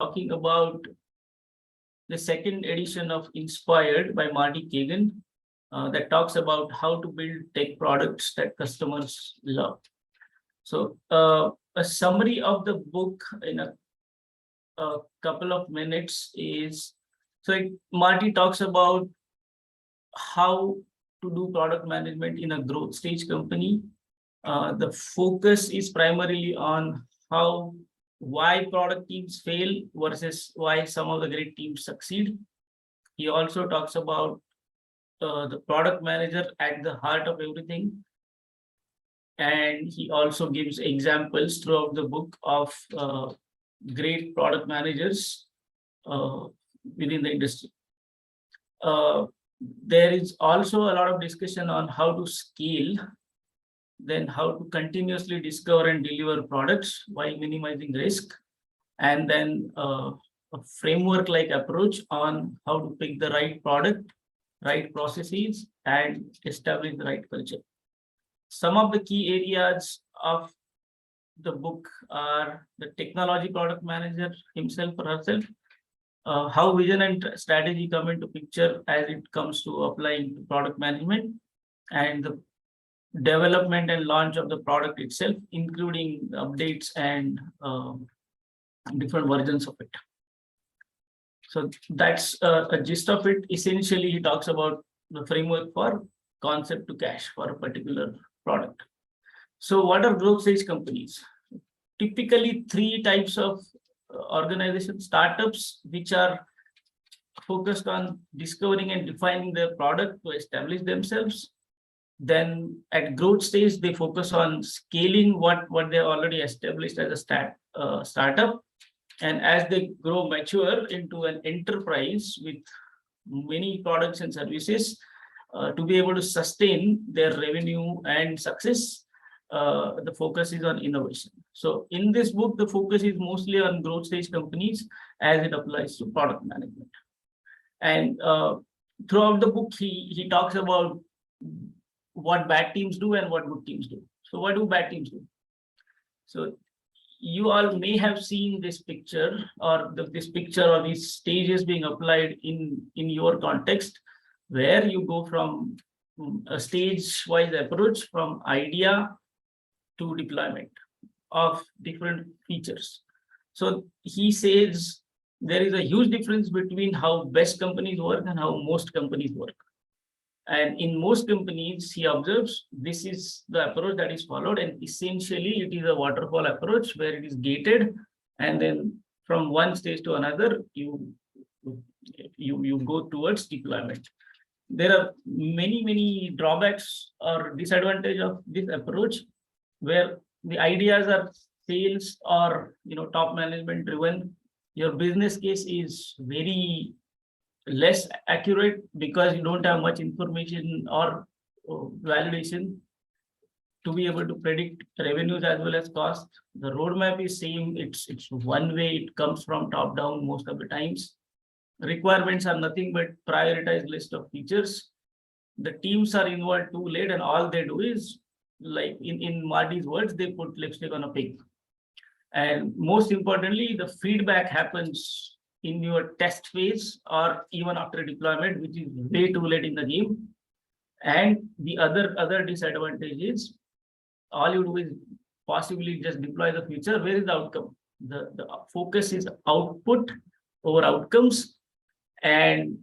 talking about the second edition of Inspired by Marty Cagan that talks about how to build tech products that customers love. So a summary of the book in a couple of minutes is, Marty talks about how to do product management in a growth stage company. The focus is primarily on why product teams fail versus why some of the great teams succeed. He also talks about the product manager at the heart of everything. And he also gives examples throughout the book of great product managers within the industry. There is also a lot of discussion on how to scale, then how to continuously discover and deliver products while minimizing risk, and then a framework-like approach on how to pick the right product, right processes, and establish the right culture. Some of the key areas of the book are the technology product manager himself or herself, how vision and strategy come into picture as it comes to applying product management, and the development and launch of the product itself, including updates and different versions of it. So that's a gist of it. Essentially, he talks about the framework for concept to cash for a particular product. So what are growth stage companies? Typically, three types of organizations: startups, which are focused on discovering and defining their product to establish themselves. Then at growth stage, they focus on scaling what they already established as a startup. And as they grow mature into an enterprise with many products and services, to be able to sustain their revenue and success, the focus is on innovation. So in this book, the focus is mostly on growth stage companies as it applies to product management. And throughout the book, he talks about what bad teams do and what good teams do. So what do bad teams do? So you all may have seen this picture or this picture or these stages being applied in your context, where you go from a stage-wise approach from idea to deployment of different features. So he says there is a huge difference between how best companies work and how most companies work. And in most companies, he observes, this is the approach that is followed, and essentially it is a waterfall approach where it is gated, and then from one stage to another, you go towards deployment. There are many drawbacks or disadvantage of this approach, where the ideas are sales or top management driven. Your business case is very less accurate because you don't have much information or validation to be able to predict revenues as well as cost. The roadmap is same. It's one way. It comes from top down most of the times. Requirements are nothing but prioritized list of features. The teams are involved too late, and all they do is, like in Marty's words, they put lipstick on a pig. And most importantly, the feedback happens in your test phase or even after deployment, which is way too late in the game. And the other disadvantage is, all you do is possibly just deploy the feature. Where is the outcome? The focus is output over outcomes, and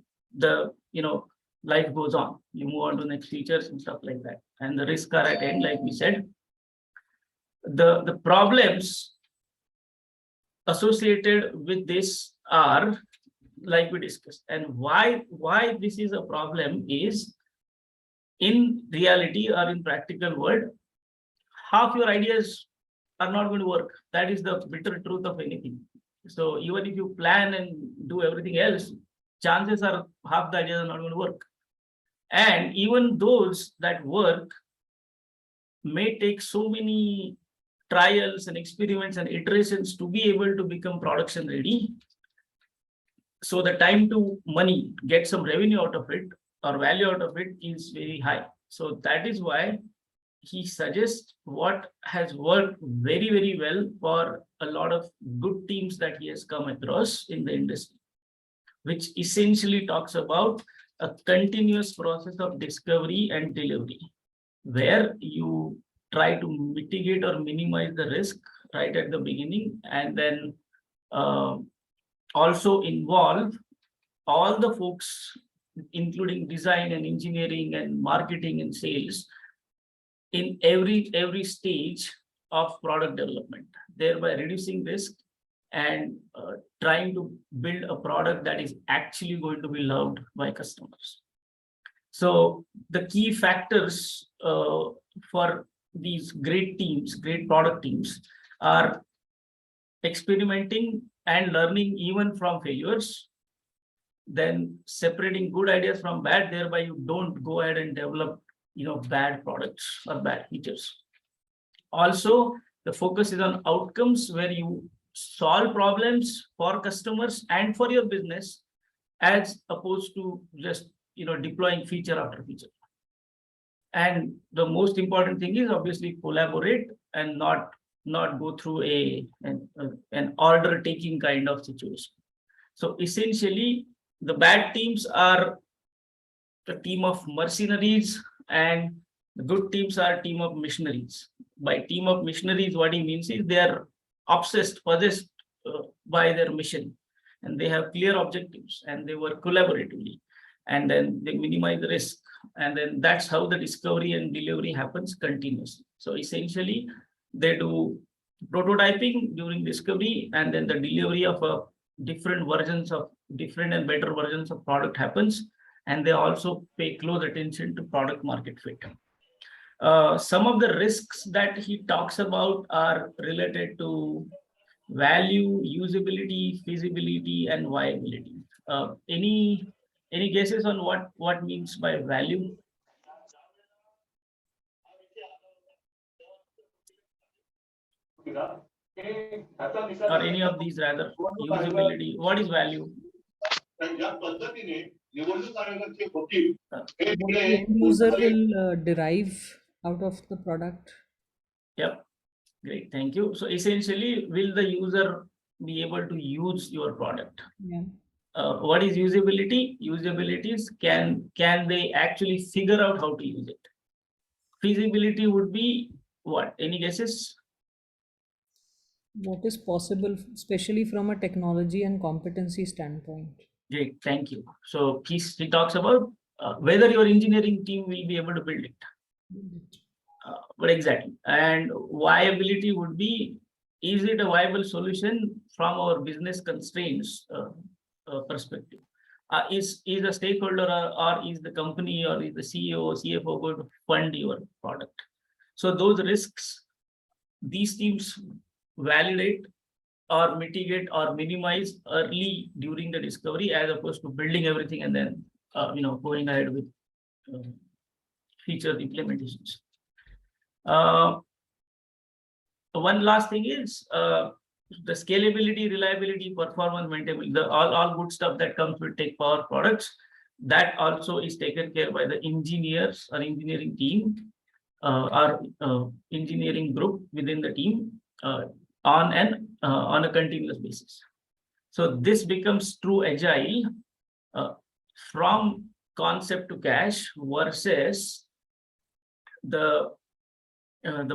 life goes on. You move on to next features and stuff like that. And the risks are at end, like we said. The problems associated with this are, like we discussed, and why this is a problem is, in reality or in practical world, half your ideas are not going to work. That is the bitter truth of anything. So even if you plan and do everything else, chances are half the ideas are not going to work. And even those that work may take so many trials and experiments and iterations to be able to become production ready. So the time to money, get some revenue out of it or value out of it, is very high. So that is why he suggests what has worked very, very well for a lot of good teams that he has come across in the industry, which essentially talks about a continuous process of discovery and delivery, where you try to mitigate or minimize the risk right at the beginning, and then also involve all the folks, including design and engineering and marketing and sales, in every stage of product development, thereby reducing risk and trying to build a product that is actually going to be loved by customers. So the key factors for these great teams, great product teams, are experimenting and learning even from failures, then separating good ideas from bad, thereby you don't go ahead and develop bad products or bad features. Also, the focus is on outcomes, where you solve problems for customers and for your business, as opposed to just deploying feature after feature. And the most important thing is obviously collaborate and not go through an order taking kind of situation. So essentially, the bad teams are a team of mercenaries, and the good teams are a team of missionaries. By team of missionaries, what he means is they are obsessed, possessed by their mission, and they have clear objectives, and they work collaboratively, and then they minimize the risk, and then that's how the discovery and delivery happens continuously. So essentially, they do prototyping during discovery, and then the delivery of different and better versions of product happens, and they also pay close attention to product market fit. Some of the risks that he talks about are related to value, usability, feasibility, and viability. Any guesses on what means by value? Or any of these rather, usability. What is value? What the end user will derive out of the product. Yep, great, thank you. So essentially, will the user be able to use your product? Yeah. What is usability? Usability is can they actually figure out how to use it? Feasibility would be what? Any guesses? What is possible, especially from a technology and competency standpoint. Great, thank you. So he talks about whether your engineering team will be able to build it. But exactly, and viability would be, is it a viable solution from our business constraints perspective? Is a stakeholder or is the company or is the CEO or CFO going to fund your product? So those risks, these teams validate or mitigate or minimize early during the discovery, as opposed to building everything and then going ahead with feature implementations. One last thing is the scalability, reliability, performance, maintainability, all good stuff that comes with tech power products. That also is taken care by the engineers or engineering team or engineering group within the team on a continuous basis. So this becomes true agile from concept to cash, versus the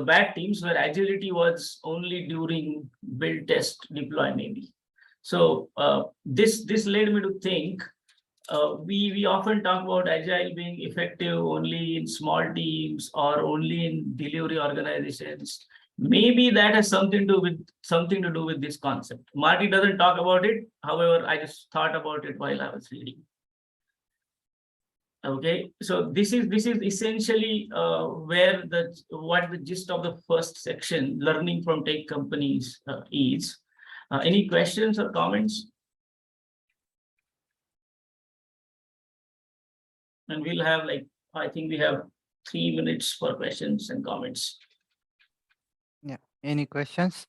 bad teams where agility was only during build, test, deploy maybe. So this led me to think we often talk about agile being effective only in small teams or only in delivery organizations. Maybe that has something to do with this concept. Marty doesn't talk about it. However, I just thought about it while I was reading. Okay, so this is essentially where what the gist of the first section, learning from tech companies, is. Any questions or comments? And we'll have I think we have 3 minutes for questions and comments. Yeah, any questions?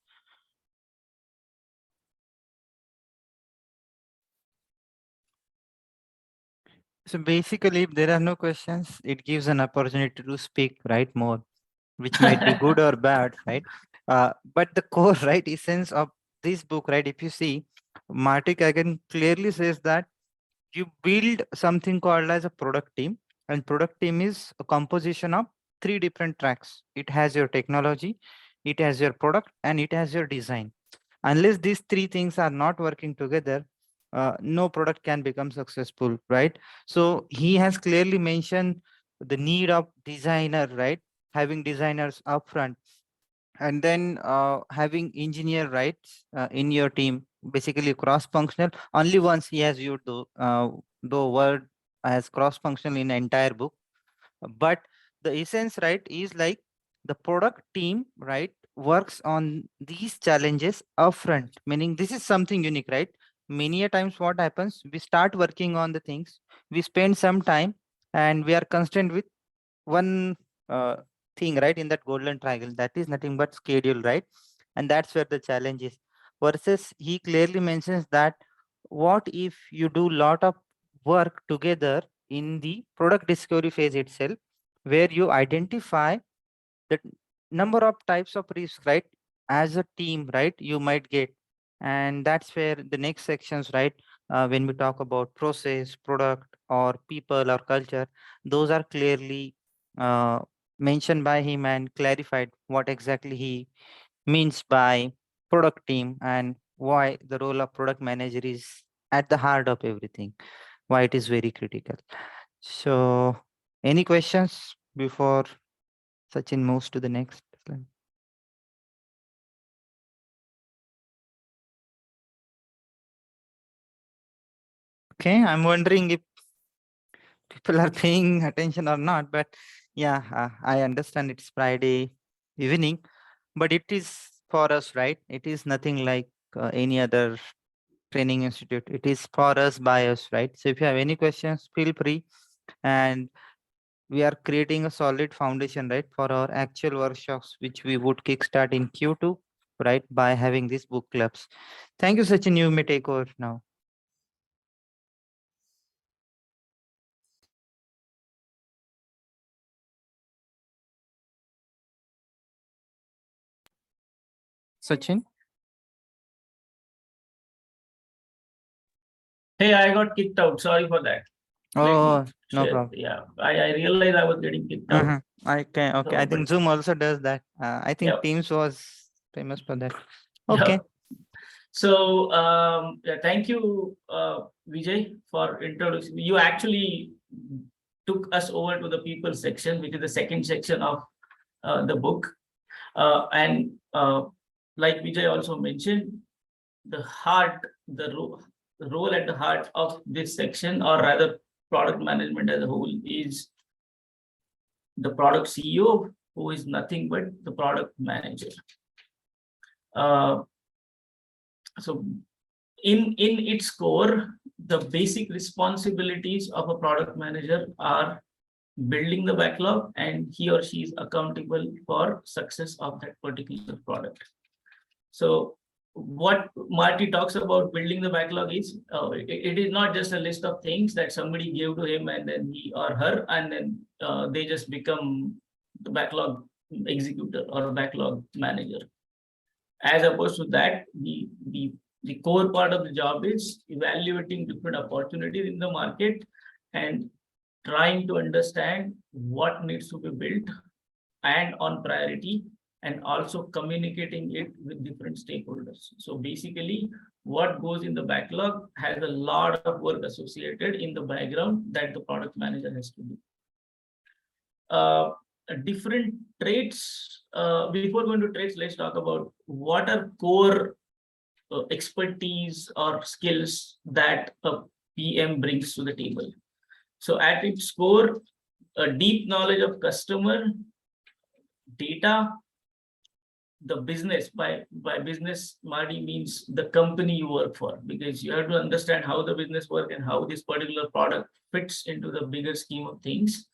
So basically, if there are no questions, it gives an opportunity to speak, right? More. which might be good or bad, right? But the core, right, essence of this book, right, if you see, Marty Cagan clearly says that you build something called as a product team, and product team is a composition of three different tracks. It has your technology, it has your product, and it has your design. Unless these three things are not working together, no product can become successful, right? So he has clearly mentioned the need of designer, right? Having designers upfront, and then having engineer, right, in your team, basically cross functional. Only once he has used the word as cross functional in the entire book, but the essence, right, is like the product team, right, works on these challenges upfront, meaning this is something unique, right? Many a times what happens, we start working on the things, we spend some time, and we are constrained with one uh, thing, right, in that golden triangle, that is nothing but schedule, right? And that's where the challenge is. Versus he clearly mentions that what if you do lot of work together in the product discovery phase itself, where you identify the number of types of risks, right, as a team, right, you might get. And that's where the next sections, right, when we talk about process, product, or people or culture, those are clearly uh, mentioned by him and clarified what exactly he means by product team, and why the role of product manager is at the heart of everything, why it is very critical. So any questions before Sachin moves to the next slide? Okay, I'm wondering if people are paying attention or not, but yeah, I understand it's Friday evening, but it is for us, right? It is nothing like any other training institute. It is for us, by us, right? So if you have any questions, feel free. And we are creating a solid foundation, right, for our actual workshops, which we would kickstart in Q2, right, by having these book clubs. Thank you, Sachin. You may take over now. Sachin? Hey, I got kicked out. Sorry for that. Let me Oh, no share. problem. Yeah, I realized I was getting kicked out. Okay, okay. I So, but think Zoom also does that. I think yeah, Teams was famous for that. yeah. Okay. So, yeah, thank you, Vijay, for introducing. You actually took us over to the people section, which is the second section of the book. And like Vijay also mentioned, the heart, the role at the heart of this section, or rather product management as a whole, is the product CEO, who is nothing but the product manager. Uh, so in its core, the basic responsibilities of a product manager are building the backlog, and he or she is accountable for success of that particular product. So what Marty talks about building the backlog is, it is not just a list of things that somebody gave to him and then he or her, and then they just become the backlog executor or a backlog manager. As opposed to that, the core part of the job is evaluating different opportunities in the market and trying to understand what needs to be built and on priority, and also communicating it with different stakeholders. So basically, what goes in the backlog has a lot of work associated in the background that the product manager has to do. Different traits. Before going to traits, let's talk about what are core expertise or skills that a PM brings to the table. So at its core, a deep knowledge of customer, data, the business. By business, Marty means the company you work for, because you have to understand how the business works and how this particular product fits into the bigger scheme of things,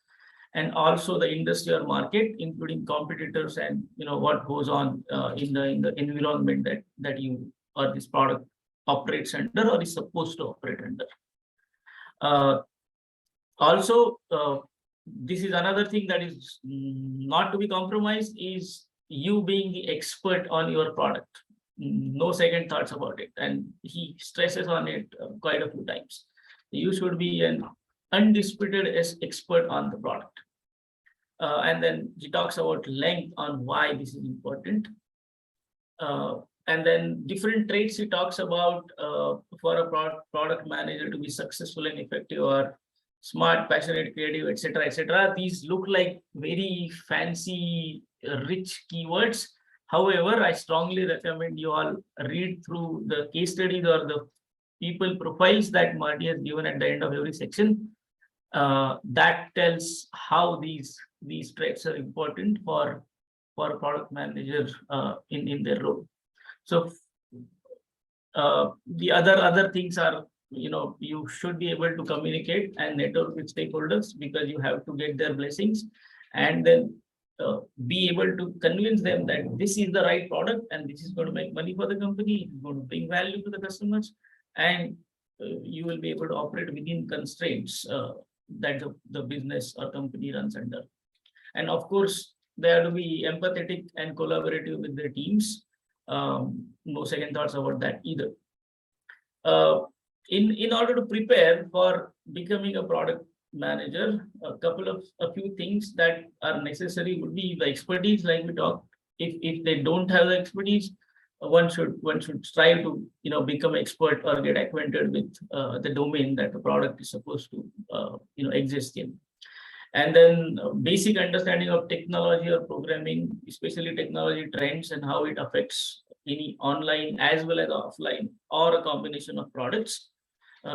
and also the industry or market, including competitors, and what goes on in the environment that you or this product operates under or is supposed to operate under. Also, this is another thing that is not to be compromised, is you being the expert on your product. No second thoughts about it. And he stresses on it quite a few times. You should be an undisputed expert on the product. And then he talks about length on why this is important. And then different traits he talks about for a product manager to be successful and effective or smart, passionate, creative, etc., etc. These look like very fancy, rich keywords. However, I strongly recommend you all read through the case studies or the people profiles that Marty has given at the end of every section. That tells how these traits are important for a product manager in their role. So the other things are, you should be able to communicate and network with stakeholders, because you have to get their blessings, and then be able to convince them that this is the right product and this is going to make money for the company, it's going to bring value to the customers, and you will be able to operate within constraints that the business or company runs under. And of course, they have to be empathetic and collaborative with their teams. No second thoughts about that either. In order to prepare for becoming a product manager, a few things that are necessary would be the expertise, like we talked. If they don't have the expertise, one should strive to become expert or get acquainted with the domain that the product is supposed to exist in. And then basic understanding of technology or programming, especially technology trends and how it affects any online as well as offline or a combination of products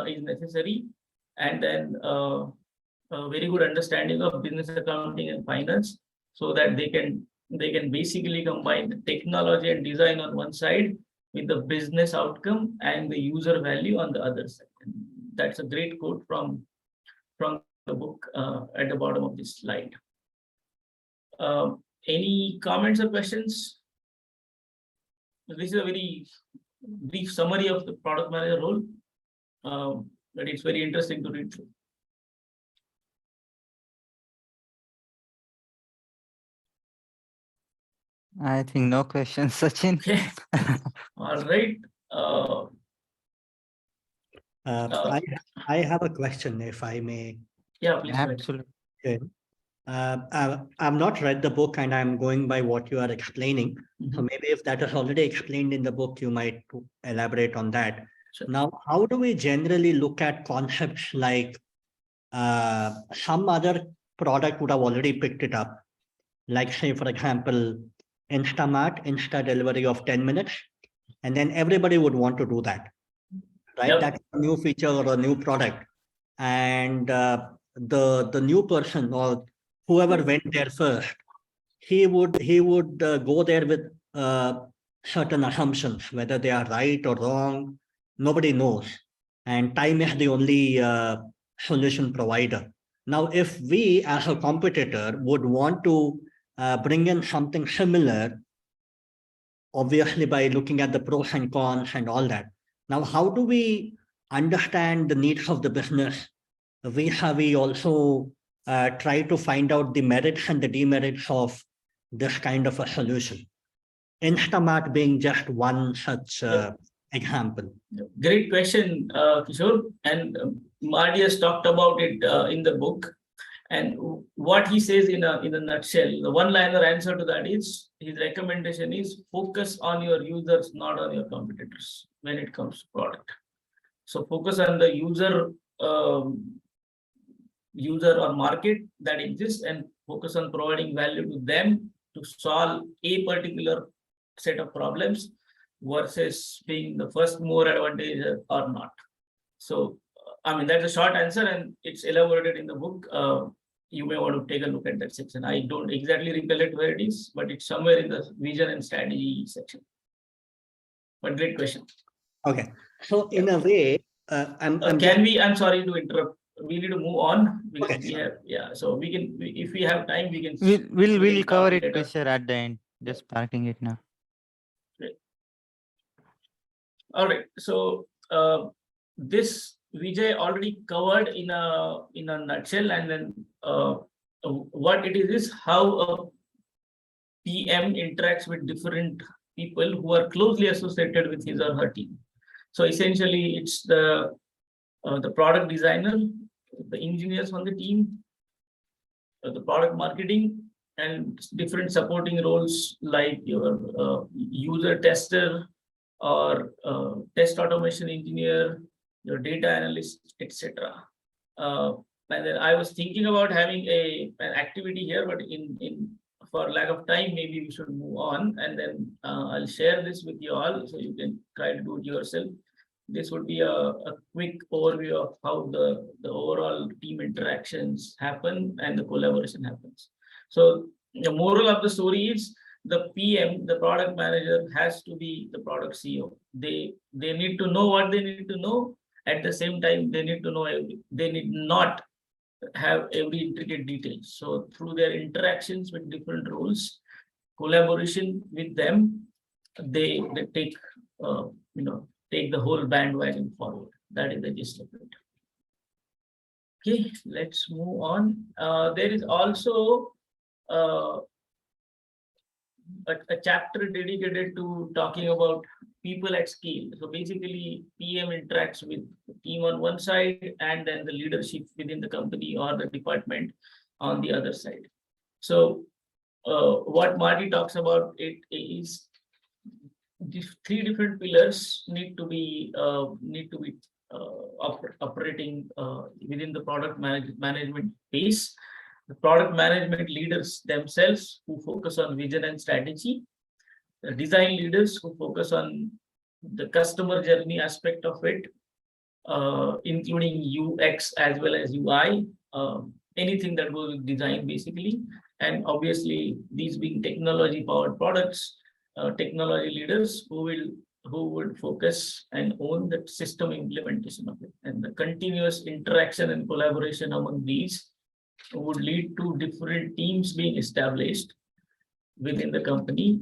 is necessary. And then a very good understanding of business accounting and finance, so that they can basically combine the technology and design on one side with the business outcome and the user value on the other side. And that's a great quote from the book at the bottom of this slide. Any comments or questions? This is a very brief summary of the product manager role, but it's very interesting to read through. I think no questions, Sachin. Okay. All right. I have a question, if I may. Yeah, please. Absolutely. Okay. I've not read the book, and I'm going by what you are explaining. So maybe if that is already explained in the book, you might elaborate on that. Sure. Now, how do we generally look at concepts like some other product would have already picked it up? Like, say, for example, Instamart, Insta delivery of 10 minutes, and then everybody would want to do that, right? Yep. That's a new feature or a new product. And the new person or whoever went there first, he would go there with certain assumptions, whether they are right or wrong, nobody knows. And time is the only solution provider. Now, if we as a competitor would want to bring in something similar, obviously by looking at the pros and cons and all that. Now, how do we understand the needs of the business? We also try to find out the merits and the demerits of this kind of a solution. Instamart being just one such example. Great question, Kishore. And Marty has talked about it in the book. And what he says in a nutshell, the one-liner answer to that is, his recommendation is focus on your users, not on your competitors when it comes to product. So focus on the user or market that exists, and focus on providing value to them to solve a particular set of problems versus being the first mover advantage or not. So, I mean, that's a short answer, and it's elaborated in the book. You may want to take a look at that section. I don't exactly recollect where it is, but it's somewhere in the vision and strategy section. But great question. Okay. So in a way, I'm sorry to interrupt. We need to move on because okay. So we can, if we have time, we can. We'll cover it, Kishore, at the end. Just parking it now. Great. All right. So this Vijay already covered in a nutshell, and then what it is how a PM interacts with different people who are closely associated with his or her team. So essentially, it's the product designer, the engineers on the team, the product marketing, and different supporting roles like your user tester or test automation engineer, your data analyst, etc. And then I was thinking about having an activity here, but in for lack of time, maybe we should move on, and then I'll share this with you all so you can try to do it yourself. This would be a quick overview of how the overall team interactions happen and the collaboration happens. So the moral of the story is the PM, the product manager, has to be the product CEO. They need to know what they need to know. At the same time, they need to know they need not have every intricate detail. So through their interactions with different roles, collaboration with them, they take take the whole bandwagon forward. That is the gist of it. Okay, let's move on. There is also a chapter dedicated to talking about people at scale. So basically, PM interacts with the team on one side and then the leadership within the company or the department on the other side. So what Marty talks about it is these three different pillars need to be operating within the product management space. The product management leaders themselves who focus on vision and strategy, the design leaders who focus on the customer journey aspect of it, including UX as well as UI, anything that goes with design basically, and obviously these being technology powered products, technology leaders who would focus and own the system implementation of it, and the continuous interaction and collaboration among these would lead to different teams being established within the company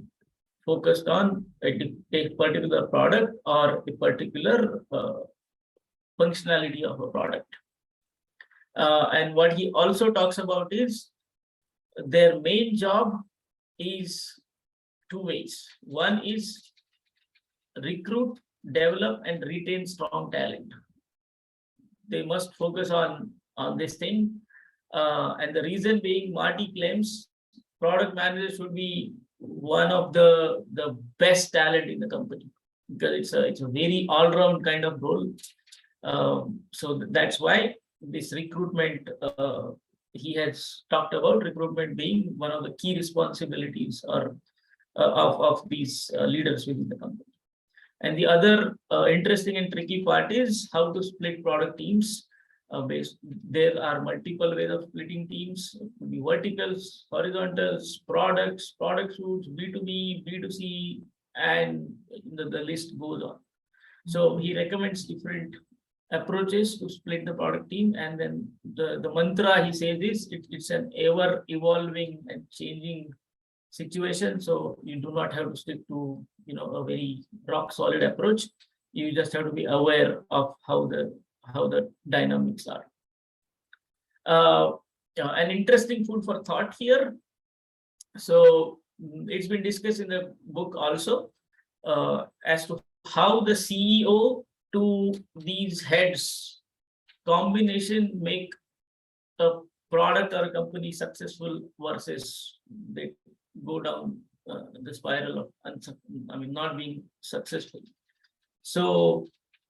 focused on a particular product or a particular functionality of a product. And what he also talks about is their main job is two ways. One is recruit, develop, and retain strong talent. They must focus on this thing. And the reason being, Marty claims product managers should be one of the best talent in the company because it's a very all-round kind of role. So that's why this recruitment, he has talked about recruitment being one of the key responsibilities or of these leaders within the company. And the other interesting and tricky part is how to split product teams. There are multiple ways of splitting teams. It could be verticals, horizontals, products, product suites, B2B, B2C, and the list goes on. So he recommends different approaches to split the product team, and then the mantra he says is it's an ever evolving and changing situation. So you do not have to stick to a very rock solid approach. You just have to be aware of how the dynamics are. An interesting food for thought here. So it's been discussed in the book also as to how the CEO to these heads combination make a product or a company successful versus they go down the spiral of not being successful. So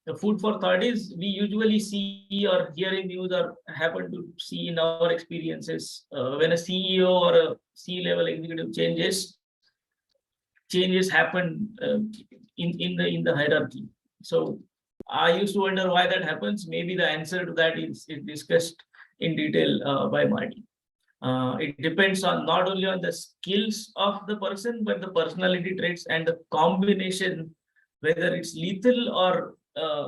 the food for thought is we usually see or hear in news or happen to see in our experiences when a CEO or a C-level executive changes happen in the hierarchy. So I used to wonder why that happens. Maybe the answer to that is discussed in detail by Marty. It depends on not only on the skills of the person, but the personality traits and the combination, whether it's lethal or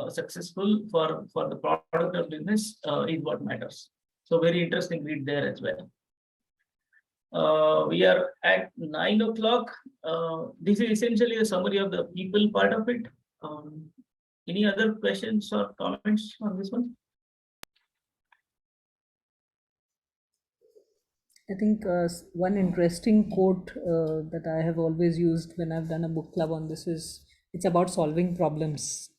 successful for the product or business is what matters. So very interesting read there as well. We are at 9 o'clock. This is essentially a summary of the people part of it. Any other questions or comments on this one? I think one interesting quote that I have always used when I've done a book club on this is, it's about solving problems.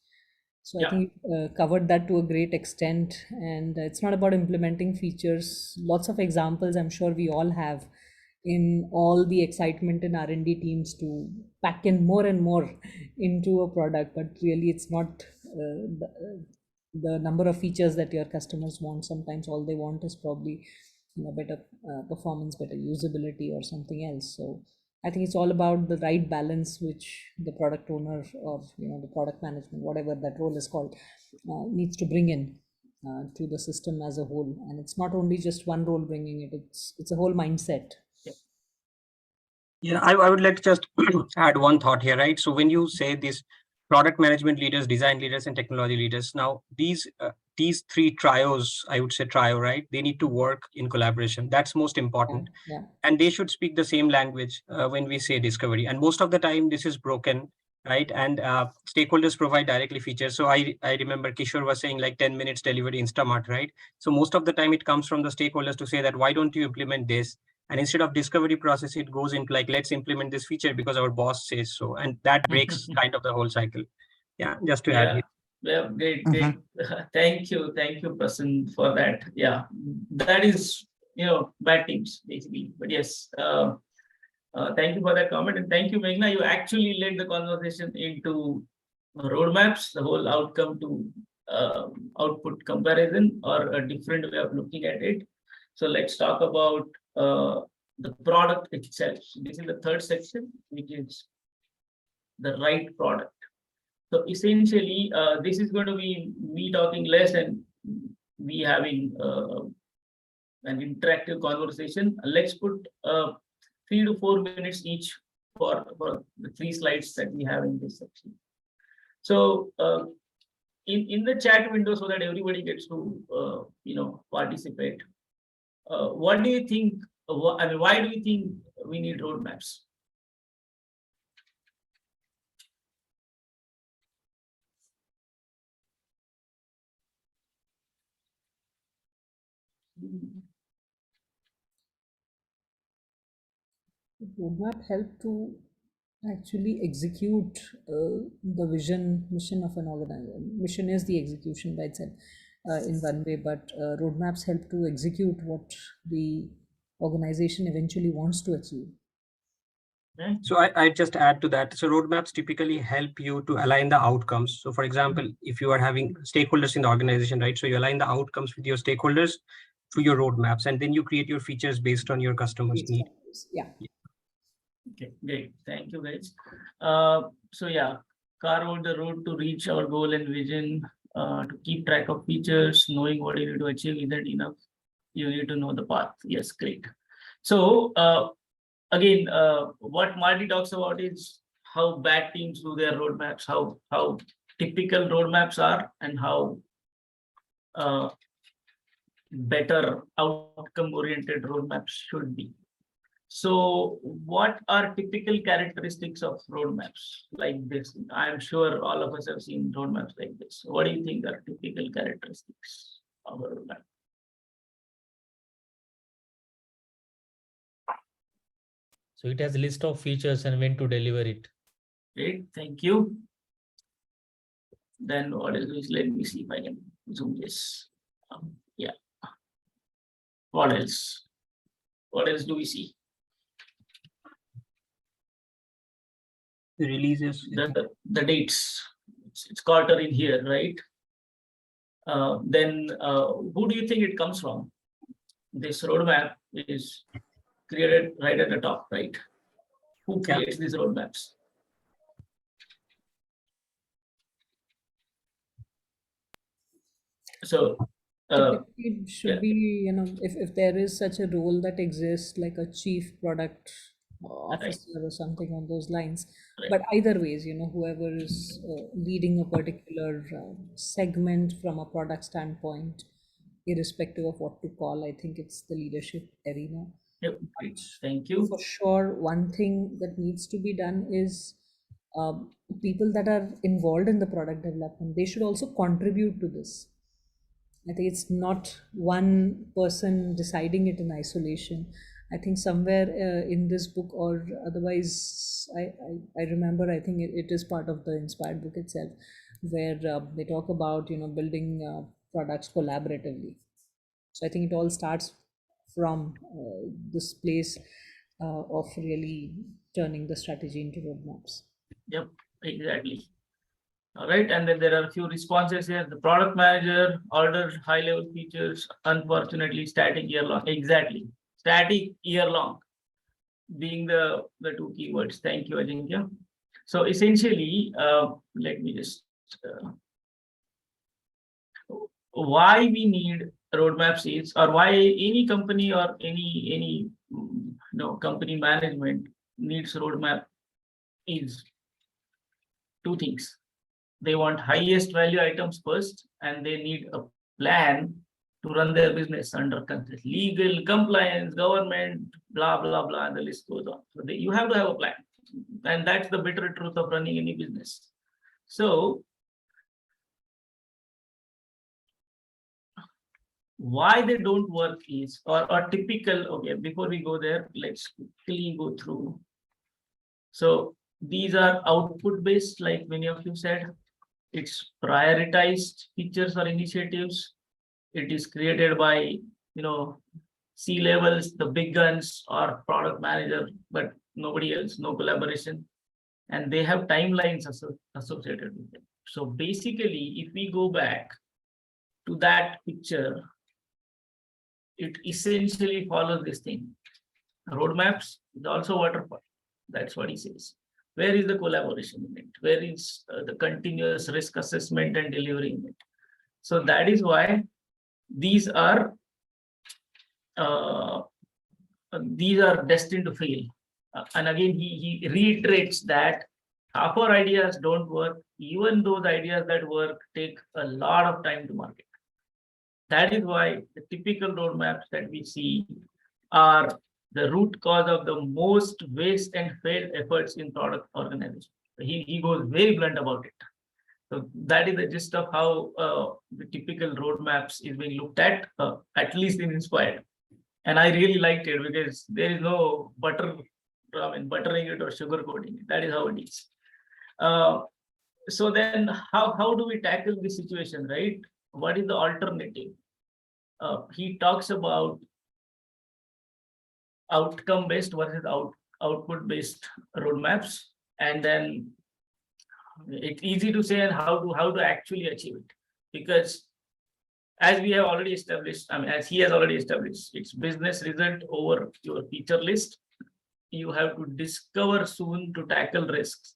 So I Yeah. think covered that to a great extent, and it's not about implementing features. Lots of examples I'm sure we all have in all the excitement in R&D teams to pack in more and more into a product, but really it's not the number of features that your customers want. Sometimes all they want is probably better performance, better usability, or something else. So I think it's all about the right balance which the product owner or the product management, whatever that role is called, needs to bring in to the system as a whole. And it's not only just one role bringing it; it's a whole mindset. Yeah, I would like to just add one thought here, right? So when you say these product management leaders, design leaders, and technology leaders, now these three trios, I would say trio, right? They need to work in collaboration. That's most important. Yeah. And they should speak the same language when we say discovery. And most of the time, this is broken, right? And stakeholders provide directly features. So I remember Kishore was saying like 10 minutes delivery Instamart, right? So most of the time, it comes from the stakeholders to say that, why don't you implement this? And instead of discovery process, it goes into like, let's implement this feature because our boss says so. And that breaks kind of the whole cycle. Yeah, just to add Yeah. here. Yeah, great. Thank you, Prasanna, for that. Yeah, that is bad teams basically. But yes, thank you for that comment, and thank you, Meghna. You actually led the conversation into roadmaps, the whole outcome to output comparison, or a different way of looking at it. So let's talk about the product itself. This is the third section, which is the right product. So essentially, this is going to be me talking less and we having an interactive conversation. Let's put 3 to 4 minutes each for the 3 slides that we have in this section. So in the chat window, so that everybody gets to participate. What do you think? Why do you think we need roadmaps? Roadmap help to actually execute the mission of an organization. Mission is the execution by itself in one way, but roadmaps help to execute what the organization eventually wants to achieve. So I just add to that. So roadmaps typically help you to align the outcomes. So for example, if you are having stakeholders in the organization, right? So you align the outcomes with your stakeholders through your roadmaps, and then you create your features based on your customers' need. Yeah. Okay, great. Thank you, guys. So yeah, carve out the road to reach our goal and vision, to keep track of features, knowing what you need to achieve isn't enough. You need to know the path. Yes, great. So again, what Marty talks about is how bad teams do their roadmaps, how typical roadmaps are, and how better outcome-oriented roadmaps should be. So what are typical characteristics of roadmaps like this? I'm sure all of us have seen roadmaps like this. What do you think are typical characteristics of a roadmap? So it has a list of features and when to deliver it. Great, thank you. Then what is this? Let me see if I can zoom this. Yeah. What else? What else do we see? The releases. The dates. It's quarter in here, right? Then who do you think it comes from? This roadmap is created right at the top, right? Who creates these roadmaps? So typically it should be, if there is such a role that exists, like a chief product officer or something on those lines. Right. But either ways, whoever is leading a particular segment from a product standpoint, irrespective of what to call, I think it's the leadership arena. Yep. Thank you. For sure, one thing that needs to be done is people that are involved in the product development, they should also contribute to this. I think it's not one person deciding it in isolation. I think somewhere in this book or otherwise, I remember, I think it is part of the inspired book itself, where they talk about, building products collaboratively. So I think it all starts from this place of really turning the strategy into roadmaps. Yep, exactly. All right, and then there are a few responses here. The product manager ordered high-level features, unfortunately static year long. Exactly, static year long being the two keywords. Thank you, Ajinkya. So essentially, let me just why we need roadmaps is, or why any company or any company management needs roadmap is two things. They want highest value items first, and they need a plan to run their business under legal compliance, government, blah blah blah, and the list goes on. So you have to have a plan, and that's the bitter truth of running any business. So why they don't work is, or typical, okay, before we go there, let's quickly go through. So these are output based, like many of you said. It's prioritized features or initiatives. It is created by C-levels, the big guns, or product manager, but nobody else, no collaboration, and they have timelines associated with it. So basically, if we go back to that picture, it essentially follows this thing. Roadmaps is also waterfall. That's what he says. Where is the collaboration in it? Where is the continuous risk assessment and delivery in it? So that is why these are destined to fail. And again, he reiterates that half our ideas don't work. Even those ideas that work take a lot of time to market. That is why the typical roadmaps that we see are the root cause of the most waste and failed efforts in product organization. He goes very blunt about it. So that is the gist of how the typical roadmaps is being looked at least in Inspired. And I really liked it because there is no buttering it or sugarcoating it. That is how it is. So then how do we tackle this situation, right? What is the alternative? He talks about outcome-based versus output-based roadmaps, and then it's easy to say and how to actually achieve it, because as we have already established, as he has already established, it's business result over your feature list. You have to discover soon to tackle risks,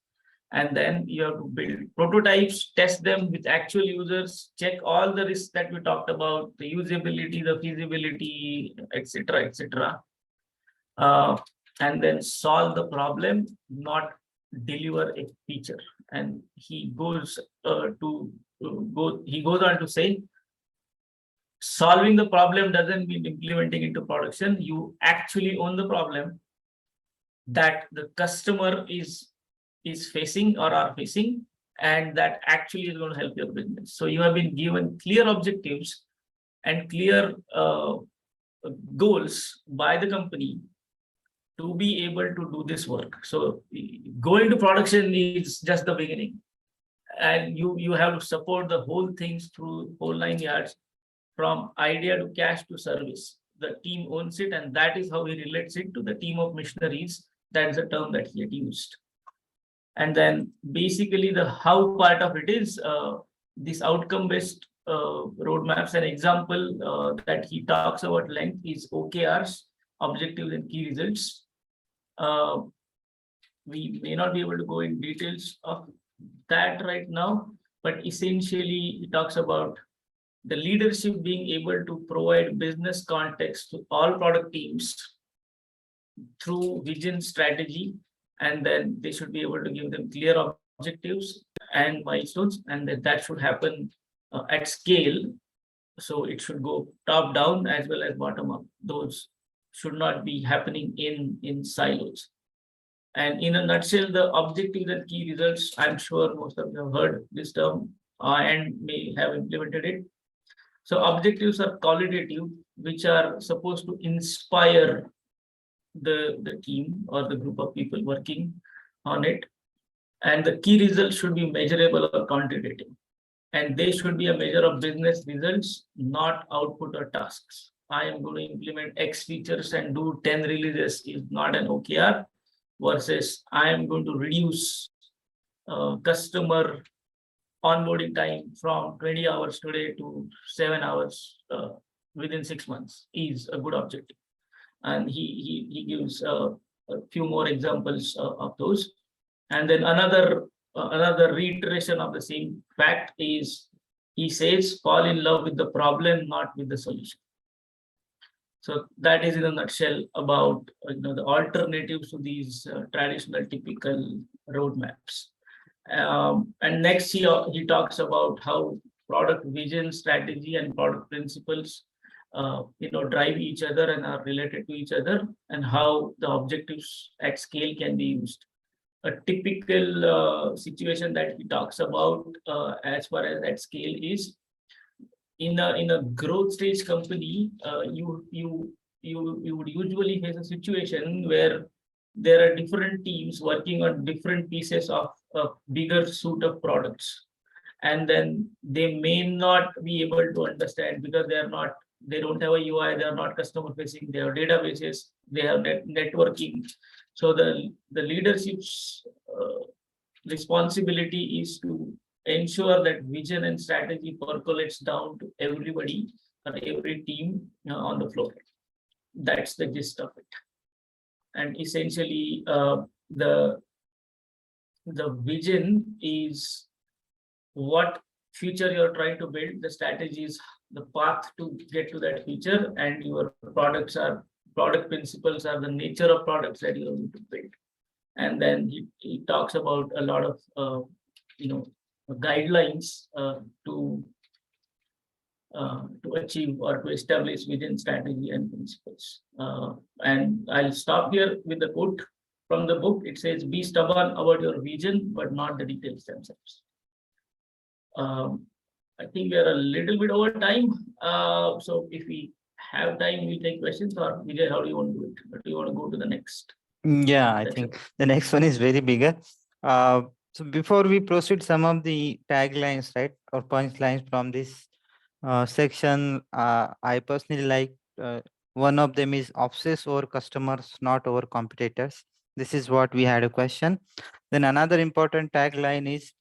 and then you have to build prototypes, test them with actual users, check all the risks that we talked about, the usability, the feasibility, etc., etc. And then solve the problem, not deliver a feature. And he goes on to say, solving the problem doesn't mean implementing into production. You actually own the problem that the customer is facing or are facing, and that actually is going to help your business. So you have been given clear objectives and clear goals by the company to be able to do this work. So going to production is just the beginning, and you have to support the whole things through whole 9 yards, from idea to cash to service. The team owns it, and that is how he relates it to the team of missionaries. That is a term that he had used. And then basically the how part of it is this outcome-based roadmaps. An example that he talks about length is OKRs, objectives and key results. We may not be able to go in details of that right now, but essentially he talks about the leadership being able to provide business context to all product teams through vision, strategy, and then they should be able to give them clear objectives and milestones, and that should happen at scale. So it should go top down as well as bottom up. Those should not be happening in silos. And in a nutshell, the objectives and key results, I'm sure most of you have heard this term and may have implemented it. So objectives are qualitative, which are supposed to inspire the team or the group of people working on it. And the key results should be measurable or quantitative. And they should be a measure of business results, not output or tasks. I am going to implement X features and do 10 releases is not an OKR, versus I am going to reduce customer onboarding time from 20 hours today to 7 hours within 6 months is a good objective. And he gives a few more examples of those. And then another reiteration of the same fact is, he says, fall in love with the problem, not with the solution. So that is in a nutshell about the alternatives to these traditional typical roadmaps. And next he talks about how product vision, strategy, and product principles drive each other and are related to each other, and how the objectives at scale can be used. A typical situation that he talks about as far as at scale is, in a growth stage company, you would usually face a situation where there are different teams working on different pieces of a bigger suite of products, and then they may not be able to understand because they don't have a UI, they are not customer facing, they have databases, they have networking. So the leadership's responsibility is to ensure that vision and strategy percolates down to everybody or every team on the floor. That's the gist of it. And essentially, the vision is what future you're trying to build. The strategy is the path to get to that future, and your product principles are the nature of products that you're going to build. And then he talks about a lot of guidelines to achieve or to establish vision, strategy, and principles. And I'll stop here with the quote from the book. It says, "Be stubborn about your vision, but not the details themselves." I think we are a little bit over time. So if we have time, we take questions. Or Vijay, how do you want to do it? Or do you want to go to the next? Yeah, I section? think the next one is very bigger. So before we proceed, some of the taglines, right, or punchlines from this section, I personally like. One of them is obsess over customers, not over competitors. This is what we had a question. Then another important tagline is,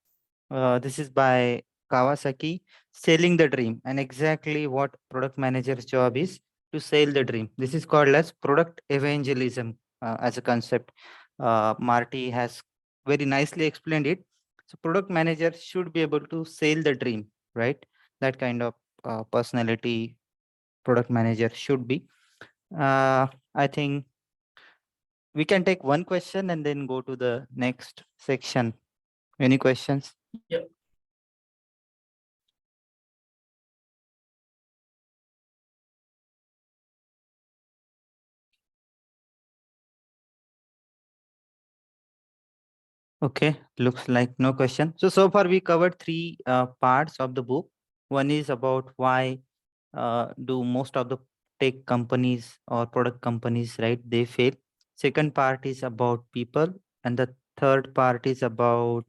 this is by Kawasaki, selling the dream, and exactly what product manager's job is, to sell the dream. This is called as product evangelism as a concept. Marty has very nicely explained it. So product manager should be able to sell the dream, right? That kind of personality product manager should be. I think we can take one question and then go to the next section. Any questions? Yep. Okay, looks like no question. So far we covered three parts of the book. One is about why do most of the tech companies or product companies, right, they fail. Second part is about people, and the third part is about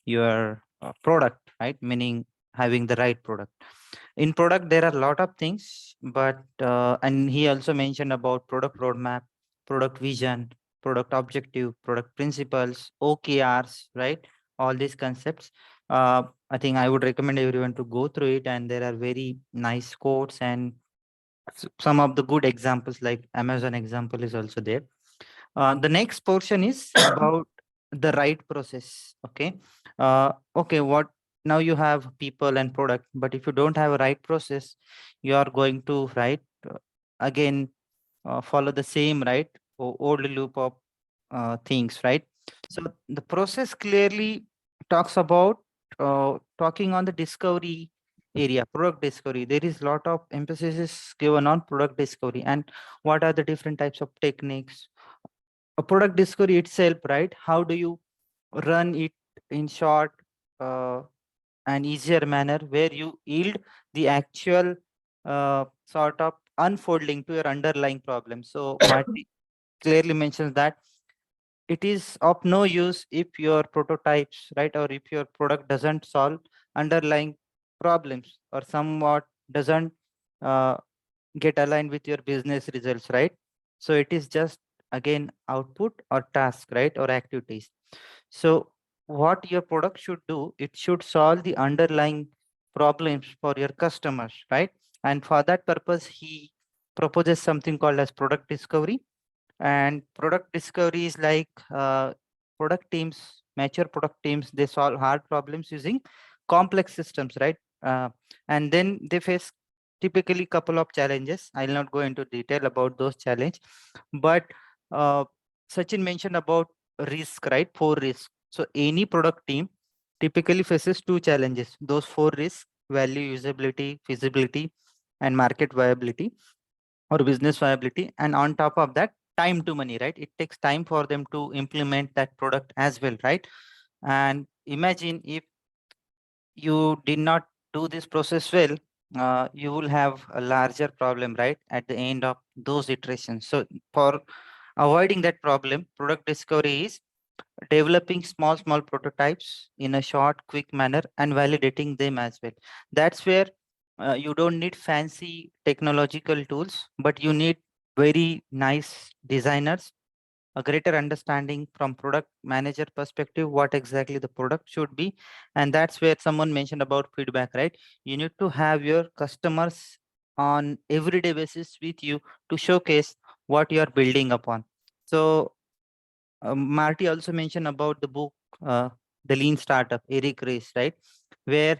your product, right, meaning having the right product. In product there are a lot of things, but and he also mentioned about product roadmap, product vision, product objective, product principles, OKRs, right, all these concepts. I think I would recommend everyone to go through it, and there are very nice quotes and some of the good examples, like Amazon example is also there. The next portion is about the right process. Okay. Okay, what now you have people and product, but if you don't have a right process, you are going to, right, again follow the same, right, old loop of things, right? So the process clearly talks about talking on the discovery area, product discovery. There is a lot of emphasis is given on product discovery and what are the different types of techniques. A product discovery itself, right? How do you run it in short and easier manner where you yield the actual sort of unfolding to your underlying problem. So Marty clearly mentions that it is of no use if your prototypes, right, or if your product doesn't solve underlying problems or somewhat doesn't uh, get aligned with your business results, right? So it is just again output or task, right, or activities. So what your product should do, it should solve the underlying problems for your customers, right? And for that purpose, he proposes something called as product discovery. And product discovery is like product teams, mature product teams, they solve hard problems using complex systems, right? And then they face typically couple of challenges. I'll not go into detail about those challenge, but uh, Sachin mentioned about risk, right? 4 risks. So any product team typically faces 2 challenges. Those 4 risks: value, usability, feasibility, and market viability or business viability. And on top of that, time to money, right? It takes time for them to implement that product as well, right? And imagine if you did not do this process well, you will have a larger problem, right, at the end of those iterations. So for avoiding that problem, product discovery is developing small prototypes in a short, quick manner and validating them as well. That's where you don't need fancy technological tools, but you need very nice designers, a greater understanding from product manager perspective what exactly the product should be. And that's where someone mentioned about feedback, right? You need to have your customers on everyday basis with you to showcase what you are building upon. So Marty also mentioned about the book, The Lean Startup, Eric Ries, right? Where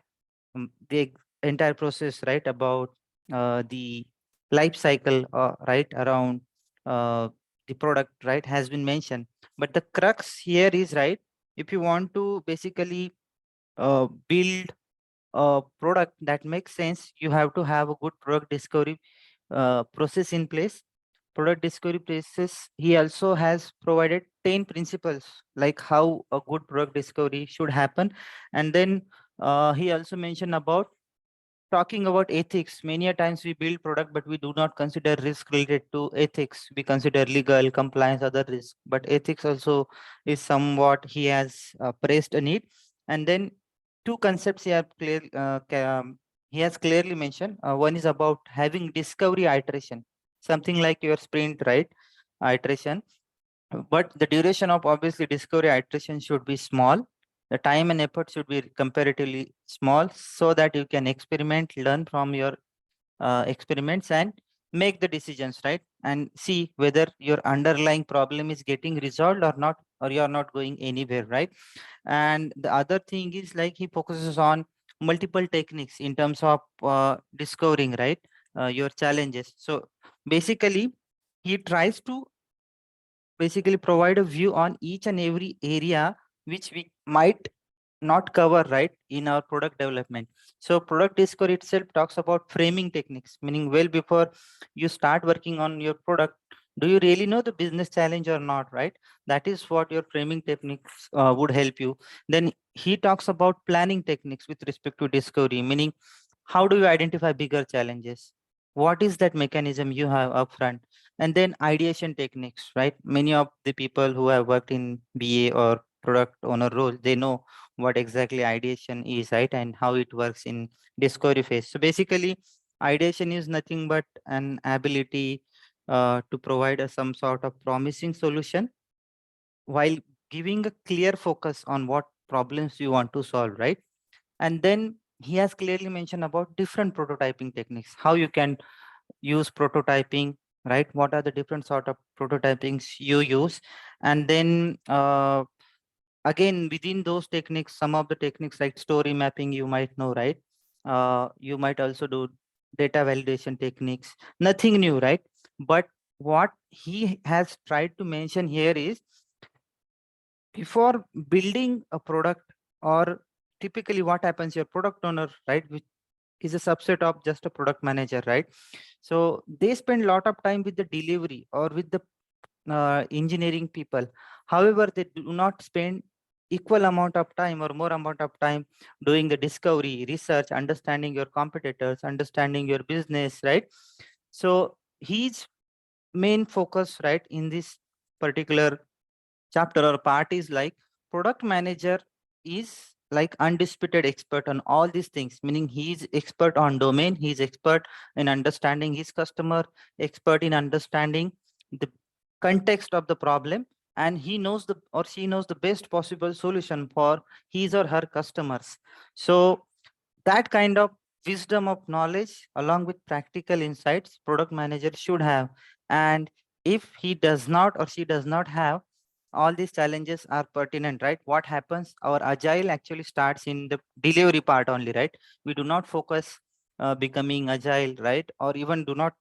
the entire process, right, about the life cycle, right, around the product, right, has been mentioned. But the crux here is, right, if you want to basically build a product that makes sense, you have to have a good product discovery process in place. Product discovery process, he also has provided 10 principles like how a good product discovery should happen. And then he also mentioned about talking about ethics. Many a times we build product, but we do not consider risk related to ethics. We consider legal, compliance, other risk, but ethics also is somewhat he has praised a need. And then two concepts he has clearly mentioned. One is about having discovery iteration, something like your sprint, right? Iteration, but the duration of obviously discovery iteration should be small. The time and effort should be comparatively small so that you can experiment, learn from your experiments and make the decisions, right? And see whether your underlying problem is getting resolved or not, or you're not going anywhere, right? And the other thing is like he focuses on multiple techniques in terms of discovering, right, your challenges. So basically he tries to basically provide a view on each and every area which we might not cover, right, in our product development. So product discovery itself talks about framing techniques, meaning well before you start working on your product, do you really know the business challenge or not, right? That is what your framing techniques would help you. Then he talks about planning techniques with respect to discovery, meaning how do you identify bigger challenges, what is that mechanism you have upfront. And then ideation techniques, right? Many of the people who have worked in BA or product owner role, they know what exactly ideation is, right, and how it works in discovery phase. So basically ideation is nothing but an ability to provide some sort of promising solution while giving a clear focus on what problems you want to solve, right? And then he has clearly mentioned about different prototyping techniques, how you can use prototyping, right? What are the different sort of prototypings you use? And then again, within those techniques, some of the techniques like story mapping, you might know, right? You might also do data validation techniques, nothing new, right? But what he has tried to mention here is before building a product, or typically what happens, your product owner, right, which is a subset of just a product manager, right? So they spend a lot of time with the delivery or with the engineering people. However, they do not spend equal amount of time or more amount of time doing the discovery, research, understanding your competitors, understanding your business, right? So his main focus, right, in this particular chapter or part is like product manager is like undisputed expert on all these things, meaning he's expert on domain, he's expert in understanding his customer, expert in understanding the context of the problem, and he knows the or she knows the best possible solution for his or her customers. So that kind of wisdom of knowledge along with practical insights product manager should have. And if he does not or she does not have, all these challenges are pertinent, right? What happens, our agile actually starts in the delivery part only, right? We do not focus becoming agile, right? Or even do not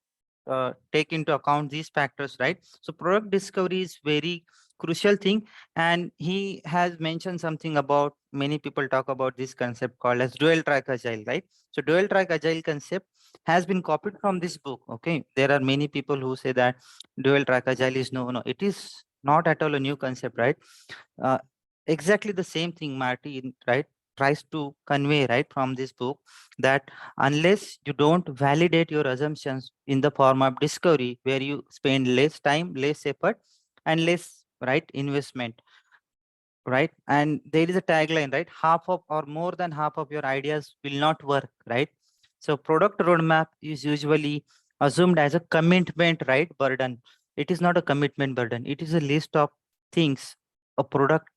take into account these factors, right? So product discovery is very crucial thing. And he has mentioned something about, many people talk about this concept called as dual track agile, right? So dual track agile concept has been copied from this book. Okay, there are many people who say that dual track agile is no, it is not at all a new concept, right? uh, exactly the same thing Marty, right, tries to convey, right, from this book, that unless you don't validate your assumptions in the form of discovery, where you spend less time, less effort, and less, right, investment, right? And there is a tagline, right? Half of or more than half of your ideas will not work, right? So product roadmap is usually assumed as a commitment, right? Burden. It is not a commitment burden. It is a list of things a product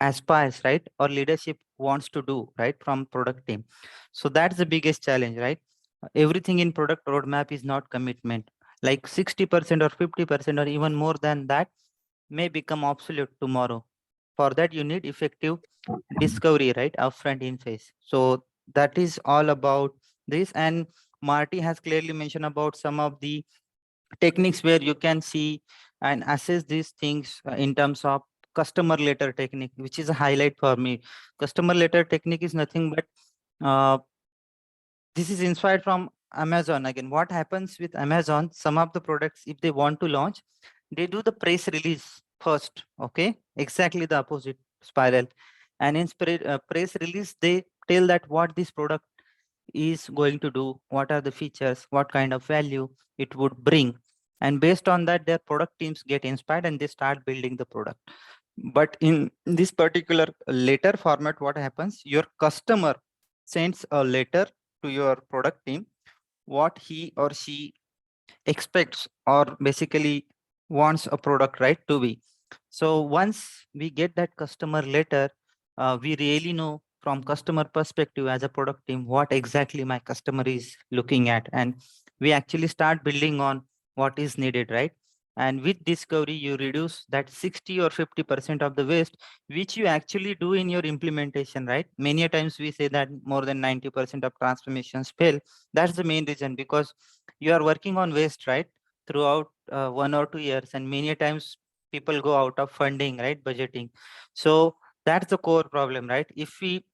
aspires, right? Or leadership wants to do, right? From product team. So that's the biggest challenge, right? Everything in product roadmap is not commitment. Like 60% or 50% or even more than that may become obsolete tomorrow. For that, you need effective discovery, right? Upfront in phase. So that is all about this. And Marty has clearly mentioned about some of the techniques where you can see and assess these things in terms of customer letter technique, which is a highlight for me. Customer letter technique is nothing but this is inspired from Amazon. Again, what happens with Amazon, some of the products, if they want to launch, they do the press release first. Okay, exactly the opposite spiral. And in press release, they tell that what this product is going to do, what are the features, what kind of value it would bring. And based on that, their product teams get inspired and they start building the product. But in this particular letter format, what happens, your customer sends a letter to your product team, what he or she expects or basically wants a product, right, to be. So once we get that customer letter, we really know from customer perspective as a product team what exactly my customer is looking at, and we actually start building on what is needed, right? And with discovery, you reduce that 60 or 50% of the waste, which you actually do in your implementation, right? Many a times we say that more than 90% of transformations fail. That's the main reason, because you are working on waste, right, throughout 1 or 2 years, and many a times people go out of funding, right, budgeting. So that's the core problem, right? If we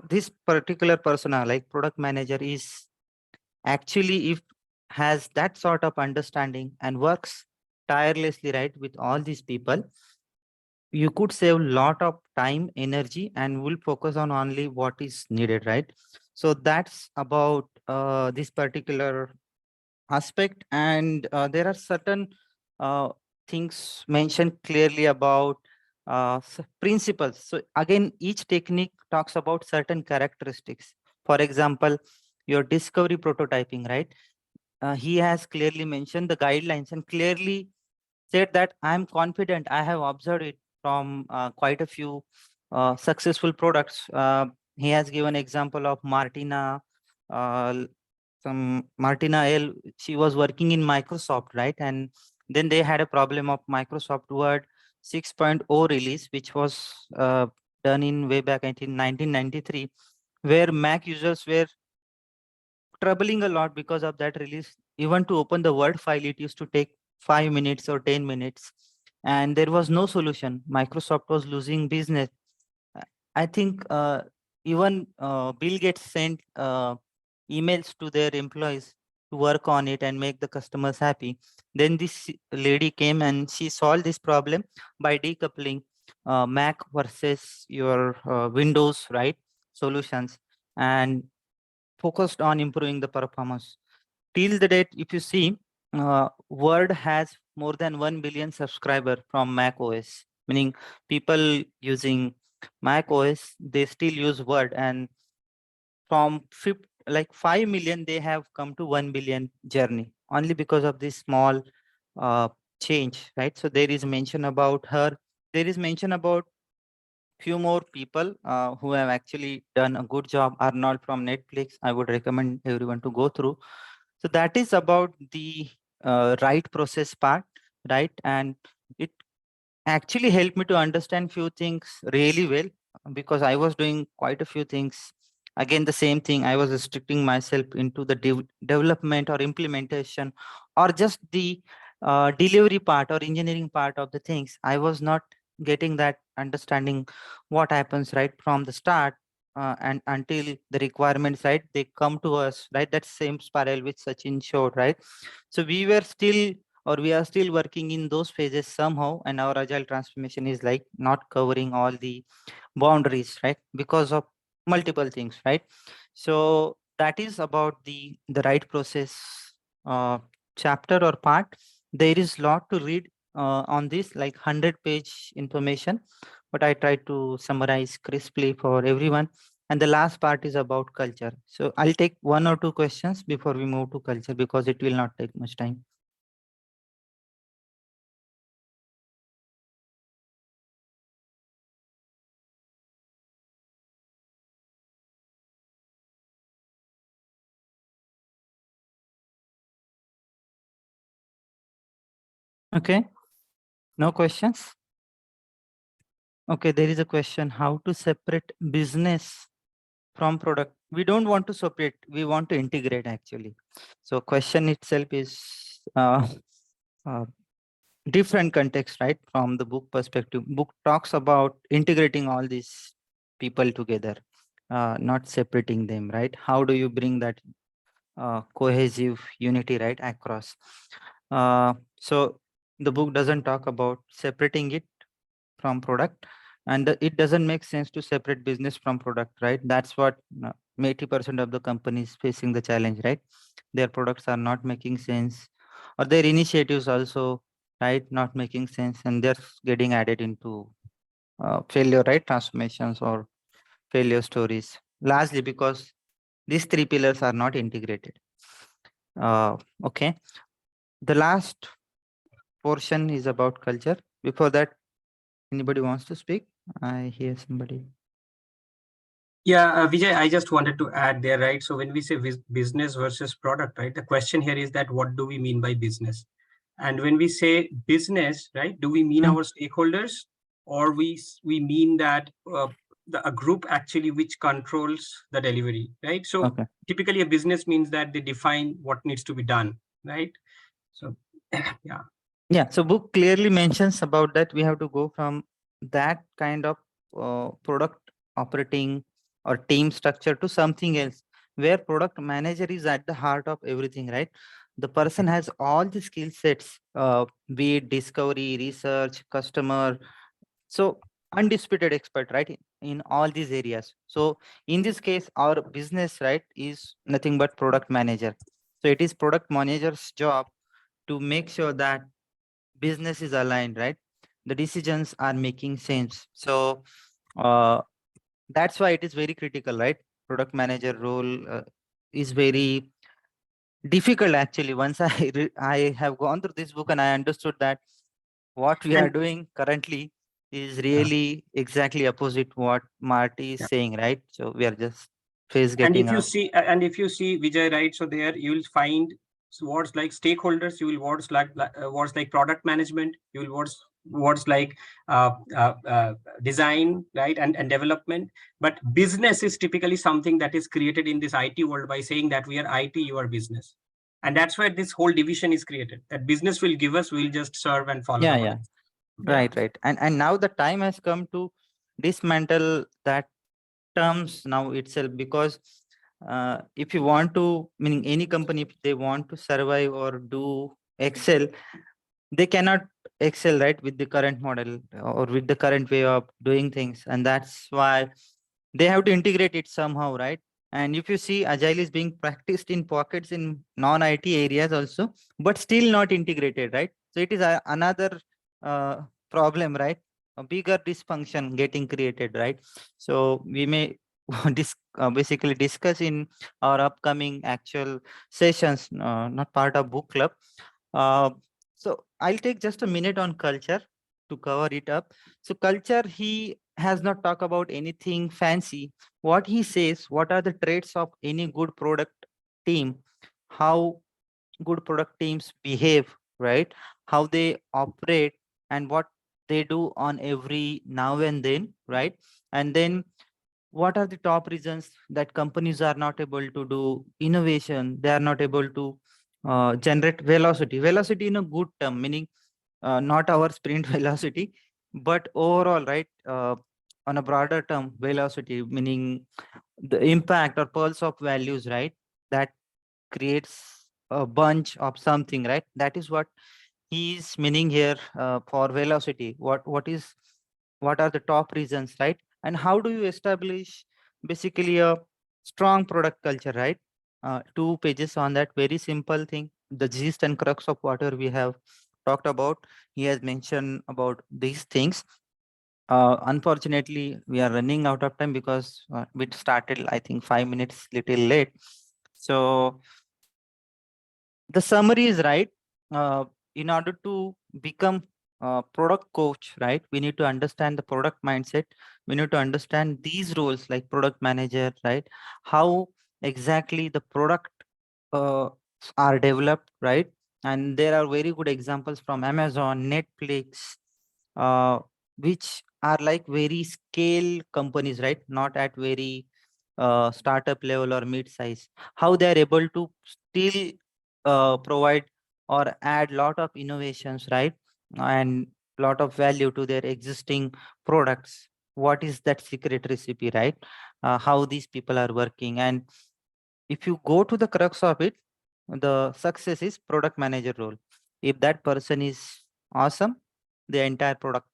this particular persona like product manager is actually, if has that sort of understanding and works tirelessly, right, with all these people, you could save a lot of time, energy, and will focus on only what is needed, right? So that's about this particular aspect. And there are certain things mentioned clearly about principles. So again, each technique talks about certain characteristics. For example, your discovery prototyping, right? He has clearly mentioned the guidelines and clearly said that I'm confident, I have observed it from quite a few successful products. He has given example of Martina, some Martina L. She was working in Microsoft, right? And then they had a problem of Microsoft Word 6.0 release, which was done in way back in 1993, where Mac users were troubling a lot because of that release. Even to open the Word file, it used to take 5 minutes or 10 minutes. And there was no solution. Microsoft was losing business. I think even Bill Gates sent emails to their employees to work on it and make the customers happy. Then this lady came and she solved this problem by decoupling Mac versus your Windows, right, solutions, and focused on improving the performance. Till the date, if you see, Word has more than 1 billion subscriber from Mac OS, meaning people using Mac OS, they still use Word, and from 5 million, they have come to 1 billion journey only because of this small change, right? So there is mention about her. There is mention about few more people who have actually done a good job. Arnold from Netflix, I would recommend everyone to go through. So that is about the right process part, right? And it actually helped me to understand few things really well, because I was doing quite a few things. Again, the same thing, I was restricting myself into the development or implementation, or just the delivery part or engineering part of the things. I was not getting that understanding what happens right from the start, and until the requirements, right, they come to us, right? That same spiral which Sachin showed, right? So we were still, or we are still working in those phases somehow, and our agile transformation is like not covering all the boundaries, right, because of multiple things, right? So that is about the right process chapter or part. There is lot to read on this, like 100-page information, but I try to summarize crisply for everyone. And the last part is about culture. So I'll take 1 or 2 questions before we move to culture, because it will not take much time. Okay, no questions? Okay, there is a question, how to separate business from product? We don't want to separate, we want to integrate actually. So question itself is uh, different context, right? From the book perspective, book talks about integrating all these people together, not separating them, right? How do you bring that cohesive unity, right, across? So the book doesn't talk about separating it from product, and it doesn't make sense to separate business from product, right? That's what 80% of the companies facing the challenge, right? Their products are not making sense, or their initiatives also, right, not making sense, and they're getting added into failure, right, transformations or failure stories, largely because these 3 pillars are not integrated. Okay, the last portion is about culture. Before that, anybody wants to speak? I hear somebody. Yeah, Vijay, I just wanted to add there, right? So when we say business versus product, right, the question here is that what do we mean by business? And when we say business, right, do we mean our stakeholders, or we mean that a group actually which controls the delivery, right? So Okay. typically a business means that they define what needs to be done, right? So yeah. Yeah, so book clearly mentions about that we have to go from that kind of product operating or team structure to something else, where product manager is at the heart of everything, right? The person has all the skill sets, be it discovery, research, customer, so undisputed expert, right, in all these areas. So in this case, our business, right, is nothing but product manager. So it is product manager's job to make sure that business is aligned, right? The decisions are making sense. So that's why it is very critical, right? Product manager role is very difficult actually. Once I have gone through this book and I understood that what we are doing currently is really exactly opposite what Marty is saying, right? So we are just And getting if you up. see, Vijay, right, so there you will find words like stakeholders, you will words like product management, you will words like design, right, and development. But business is typically something that is created in this IT world by saying that we are IT, you are business. And that's where this whole division is created, that business will give us, we'll just serve and follow the money. Right, right. And now the time has come to dismantle that terms now itself, because if you want to, meaning any company, if they want to survive or do excel, they cannot excel, right, with the current model or with the current way of doing things. And that's why they have to integrate it somehow, right? And if you see, agile is being practiced in pockets in non-IT areas also, but still not integrated, right? So it is another problem, right? A bigger dysfunction getting created, right? So we may basically discuss in our upcoming actual sessions, not part of book club. So I'll take just a minute on culture to cover it up. So culture, he has not talked about anything fancy. What he says, what are the traits of any good product team, how good product teams behave, right? How they operate and what they do on every now and then, right? And then what are the top reasons that companies are not able to do innovation? They are not able to generate velocity. Velocity in a good term, meaning not our sprint velocity, but overall, right? On a broader term, velocity, meaning the impact or pulse of values, right? That creates a bunch of something, right? That is what he's meaning here for velocity. What are the top reasons, right? And how do you establish basically a strong product culture, right? 2 pages on that very simple thing, the gist and crux of whatever we have talked about. He has mentioned about these things. Unfortunately, we are running out of time because we started, I think, 5 minutes little late. So the summary is right. In order to become a product coach, right, we need to understand the product mindset. We need to understand these roles like product manager, right? How exactly the product uh, are developed, right? And there are very good examples from Amazon, Netflix, uh, which are like very scale companies, right? Not at very startup level or mid size. How they are able to still provide or add lot of innovations, right? And lot of value to their existing products. What is that secret recipe, right? How these people are working. And if you go to the crux of it, the success is product manager role. If that person is awesome, the entire product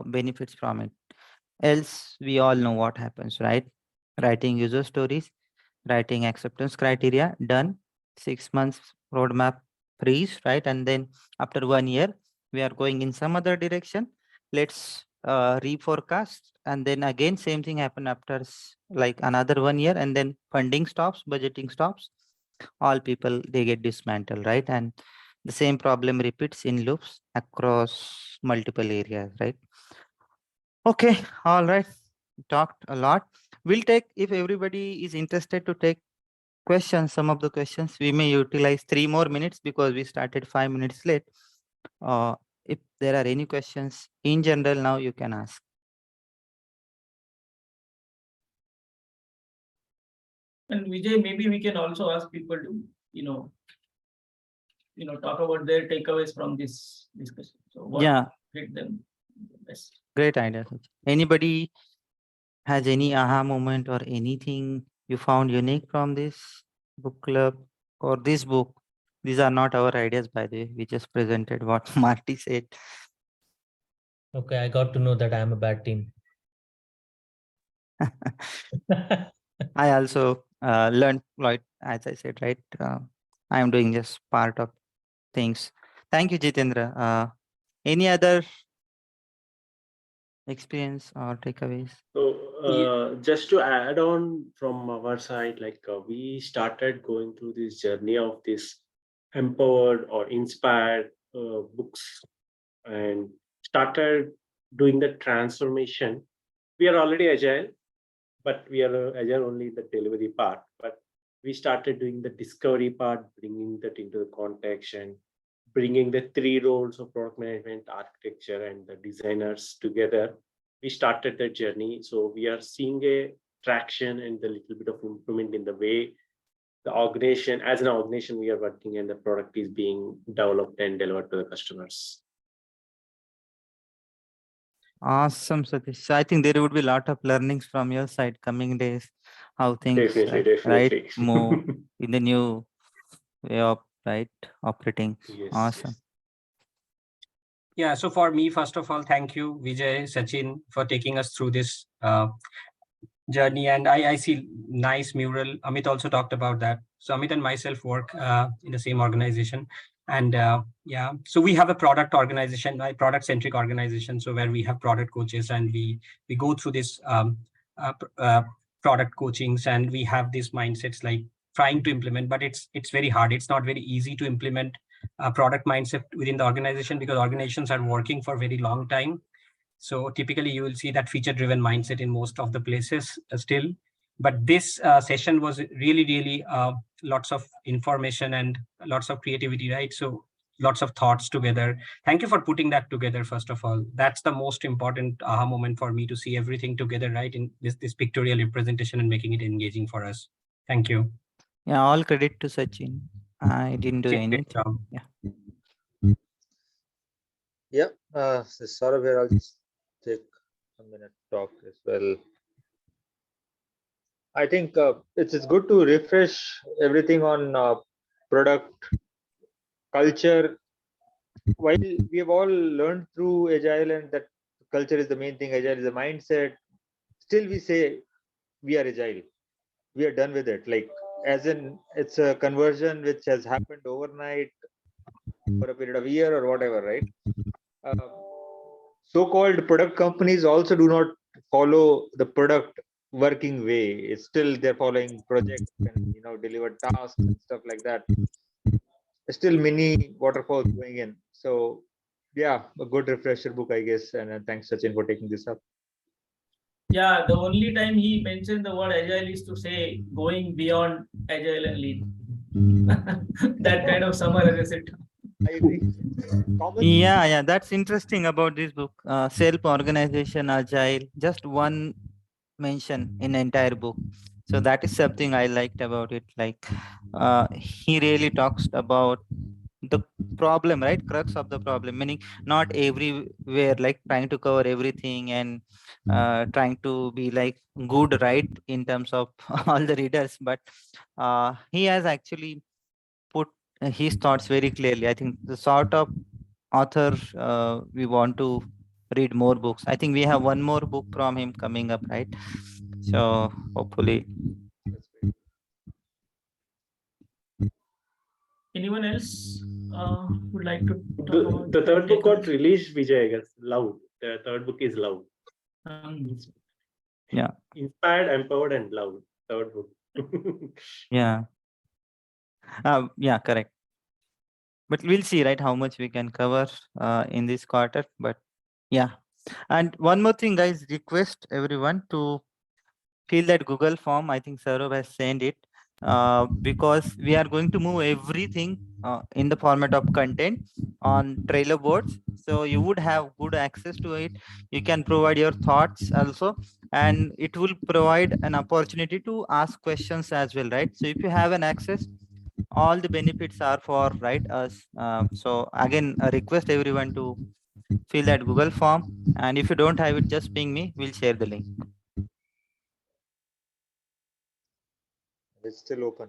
benefits from it. Else, we all know what happens, right? Writing user stories, writing acceptance criteria, done. 6 months roadmap freeze, right? And then after 1 year, we are going in some other direction. Let's reforecast, and then again same thing happen after like another 1 year, and then funding stops, budgeting stops. All people, they get dismantled, right? And the same problem repeats in loops across multiple areas, right? Okay, all right. Talked a lot. We'll take, if everybody is interested to take questions, some of the questions, we may utilize 3 more minutes because we started 5 minutes late. If there are any questions in general, now you can ask. And Vijay, maybe we can also ask people to, talk about their takeaways from this discussion. So what Yeah, hit them best? great idea. Anybody has any aha moment or anything you found unique from this book club or this book? These are not our ideas, by the way. We just presented what Marty said. Okay, I got to know that I am a bad team. I also learned, like, as I said, right? I am doing just part of things. Thank you, Jitendra. Any other experience or takeaways? So just to add on from our side, like we started going through this journey of this empowered or inspired books and started doing the transformation. We are already agile, but we are agile only in the delivery part. But we started doing the discovery part, bringing that into the context and bringing the 3 roles of product management, architecture, and the designers together. We started that journey. So we are seeing a traction and a little bit of improvement in the way the organization, as an organization, we are working and the product is being developed and delivered to the customers. Awesome, Satish. So I think there would be a lot of learnings from your side coming days, how things Definitely. move in the new way of operating. Yes, Awesome. yes. Yeah, so for me, first of all, thank you, Vijay, Sachin, for taking us through this journey. And I see nice mural. Amit also talked about that. So Amit and myself work in the same organization. And yeah, so we have a product organization, a product centric organization. So where we have product coaches and we go through this product coachings, and we have these mindsets like trying to implement, but it's very hard. It's not very easy to implement a product mindset within the organization, because organizations are working for a very long time. So typically you will see that feature driven mindset in most of the places still. But this session was really lots of information and lots of creativity, right? So lots of thoughts together. Thank you for putting that together. First of all, that's the most important aha moment for me, to see everything together, right, in this pictorial representation and making it engaging for us. Thank you. Yeah, all credit to Sachin. I didn't do Great anything. job. Yeah, this is Saurabh here. I'll just take a minute to talk as well. I think it's good to refresh everything on product culture. While we have all learned through Agile and that culture is the main thing, Agile is a mindset, still we say we are Agile. We are done with it. Like, as in, it's a conversion which has happened overnight for a period of a year or whatever, right? So-called product companies also do not follow the product working way. It's still they're following projects and deliver tasks and stuff like that. Still mini waterfalls going in. So yeah, a good refresher book, I guess. And thanks, Sachin, for taking this up. Yeah, the only time he mentioned the word agile is to say going beyond agile and lean. That kind of summarizes it. I agree. Yeah, that's interesting about this book. Self-organization, agile, just one mention in entire book. So that is something I liked about it. Like he really talks about the problem, right? Crux of the problem, meaning not everywhere, like trying to cover everything and trying to be like good, right, in terms of all the readers. But he has actually put his thoughts very clearly. I think the sort of author we want to read more books. I think we have one more book from him coming up, right? So hopefully. Anyone else would like to talk about The third book got released, Vijay, I guess. Loud. The third book is Loud. Yeah. Inspired, empowered, and loud. Third book. Yeah. Yeah, correct. But we'll see, right, how much we can cover in this quarter. But yeah. And one more thing, guys, request everyone to fill that Google form. I think Saurabh has sent it because we are going to move everything in the format of content on Trello boards. So you would have good access to it. You can provide your thoughts also, and it will provide an opportunity to ask questions as well, right? So if you have an access, all the benefits are for, right, us. So again, I request everyone to fill that Google form, and if you don't have it, just ping me, we'll share the link. It's still open.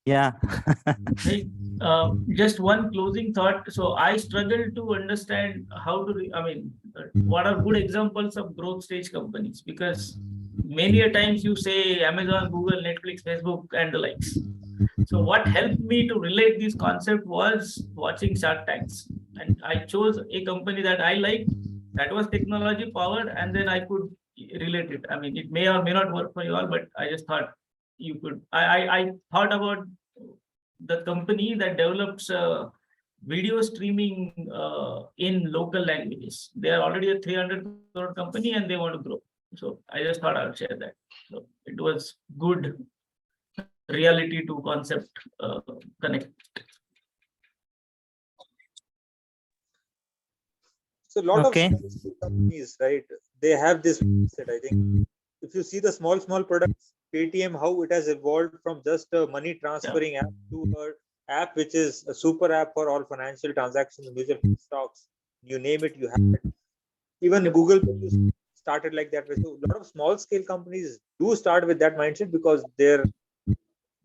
Yeah. Hey, just one closing thought. So I struggle to understand how to, what are good examples of growth stage companies? Because many a times you say Amazon, Google, Netflix, Facebook, and the likes. So what helped me to relate this concept was watching Shark Tanks. And I chose a company that I liked, that was technology powered, and then I could relate it. I mean, it may or may not work for you all, but I just thought you could. I thought about the company that develops video streaming in local languages. They are already a 300 crore company and they want to grow. So I just thought I would share that. So it was good reality to concept connect. So a lot of companies, right? They have this mindset. I think if you see the small products, Paytm, how it has evolved from just a money transferring app to an app which is a super app for all financial transactions, mutual fund stocks, you name it, you have it. Even Google started like that. So a lot of small scale companies do start with that mindset because they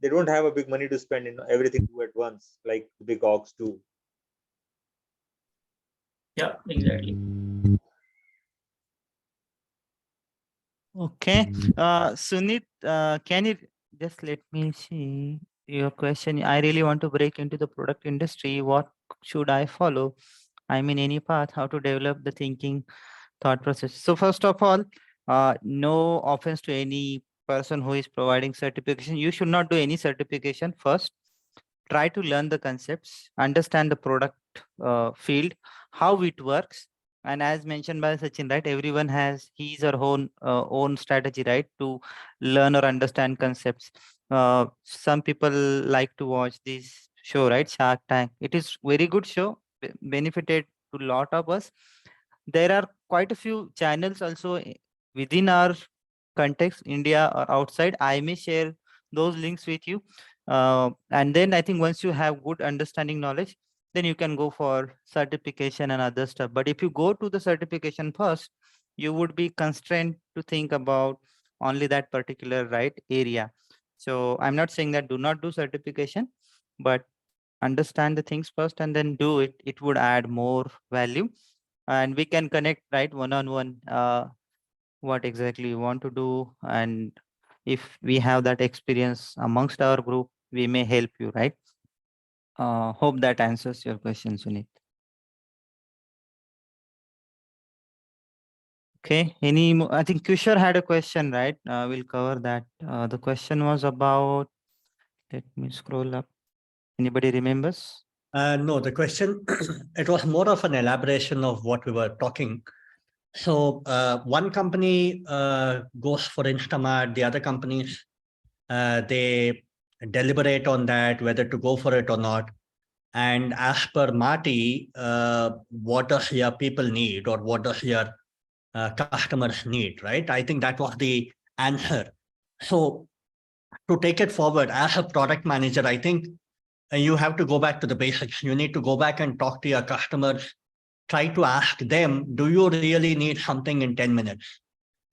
don't have a big money to spend in everything at once, like the big orgs do. Yeah, exactly. Okay. Sunit, can you just let me see? your question, I really want to break into the product industry. What should I follow? I mean, any path, how to develop the thinking, thought process. So first of all, no offense to any person who is providing certification. You should not do any certification first. Try to learn the concepts, understand the product field, how it works. And as mentioned by Sachin, right, everyone has his or own strategy, right, to learn or understand concepts. Some people like to watch this show, right, Shark Tank. It is very good show, benefited to lot of us. There are quite a few channels also within our context, India or outside. I may share those links with you. And then I think once you have good understanding knowledge, then you can go for certification and other stuff. But if you go to the certification first, you would be constrained to think about only that particular right area. So I'm not saying that do not do certification, but understand the things first and then do it. It would add more value, and we can connect right one-on-one what exactly you want to do. And if we have that experience amongst our group, we may help you, right? Hope that answers your question, Sunit. Okay, any more? I think Kushar had a question, right? We'll cover that. The question was about, let me scroll up. Anybody remembers? No, the question, it was more of an elaboration of what we were talking. So one company goes for Instamart, the other companies, they deliberate on that, whether to go for it or not. And as per Marty, what does your people need or what does your customers need, right? I think that was the answer. So to take it forward as a product manager, I think you have to go back to the basics. You need to go back and talk to your customers, try to ask them, do you really need something in 10 minutes?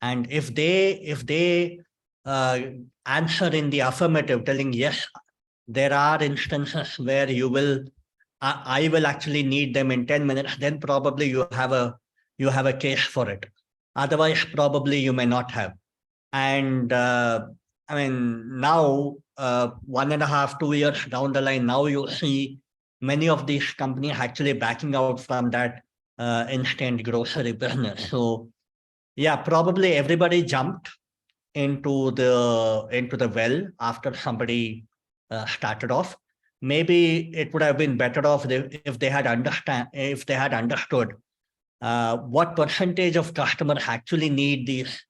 And if they answer in the affirmative, telling yes, there are instances where you will, I will actually need them in 10 minutes, then probably you have a case for it. Otherwise, probably you may not have. And I mean, now 1.5, 2 years down the line, now you see many of these companies actually backing out from that instant grocery business. So yeah, probably everybody jumped into the well after somebody started off. Maybe it would have been better off if they had understood what percentage of customers actually need these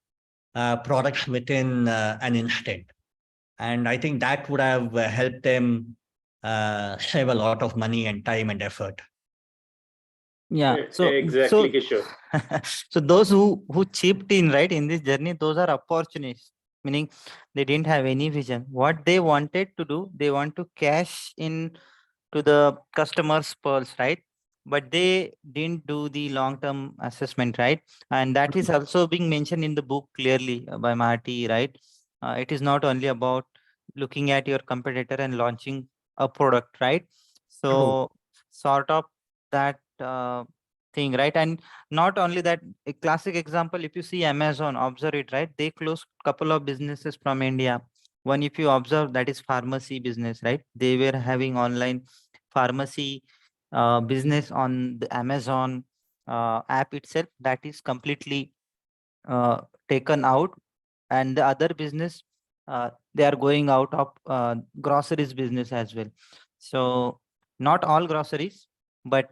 products within an instant. And I think that would have helped them save a lot of money and time and effort. Yeah. Exactly, Kishore. So those who chipped in right in this journey, those are opportunists, meaning they didn't have any vision. What they wanted to do, they want to cash in to the customer's pearls, right? But they didn't do the long-term assessment, right? And that is also being mentioned in the book clearly by Marty, right? It is not only about looking at your competitor and launching a product, right? So sort of that thing, right? And not only that, a classic example, if you see Amazon, observe it, right? They closed couple of businesses from India. One, if you observe, that is pharmacy business, right? They were having online pharmacy business on the Amazon app itself. That is completely taken out. And the other business, they are going out of groceries business as well. So not all groceries, but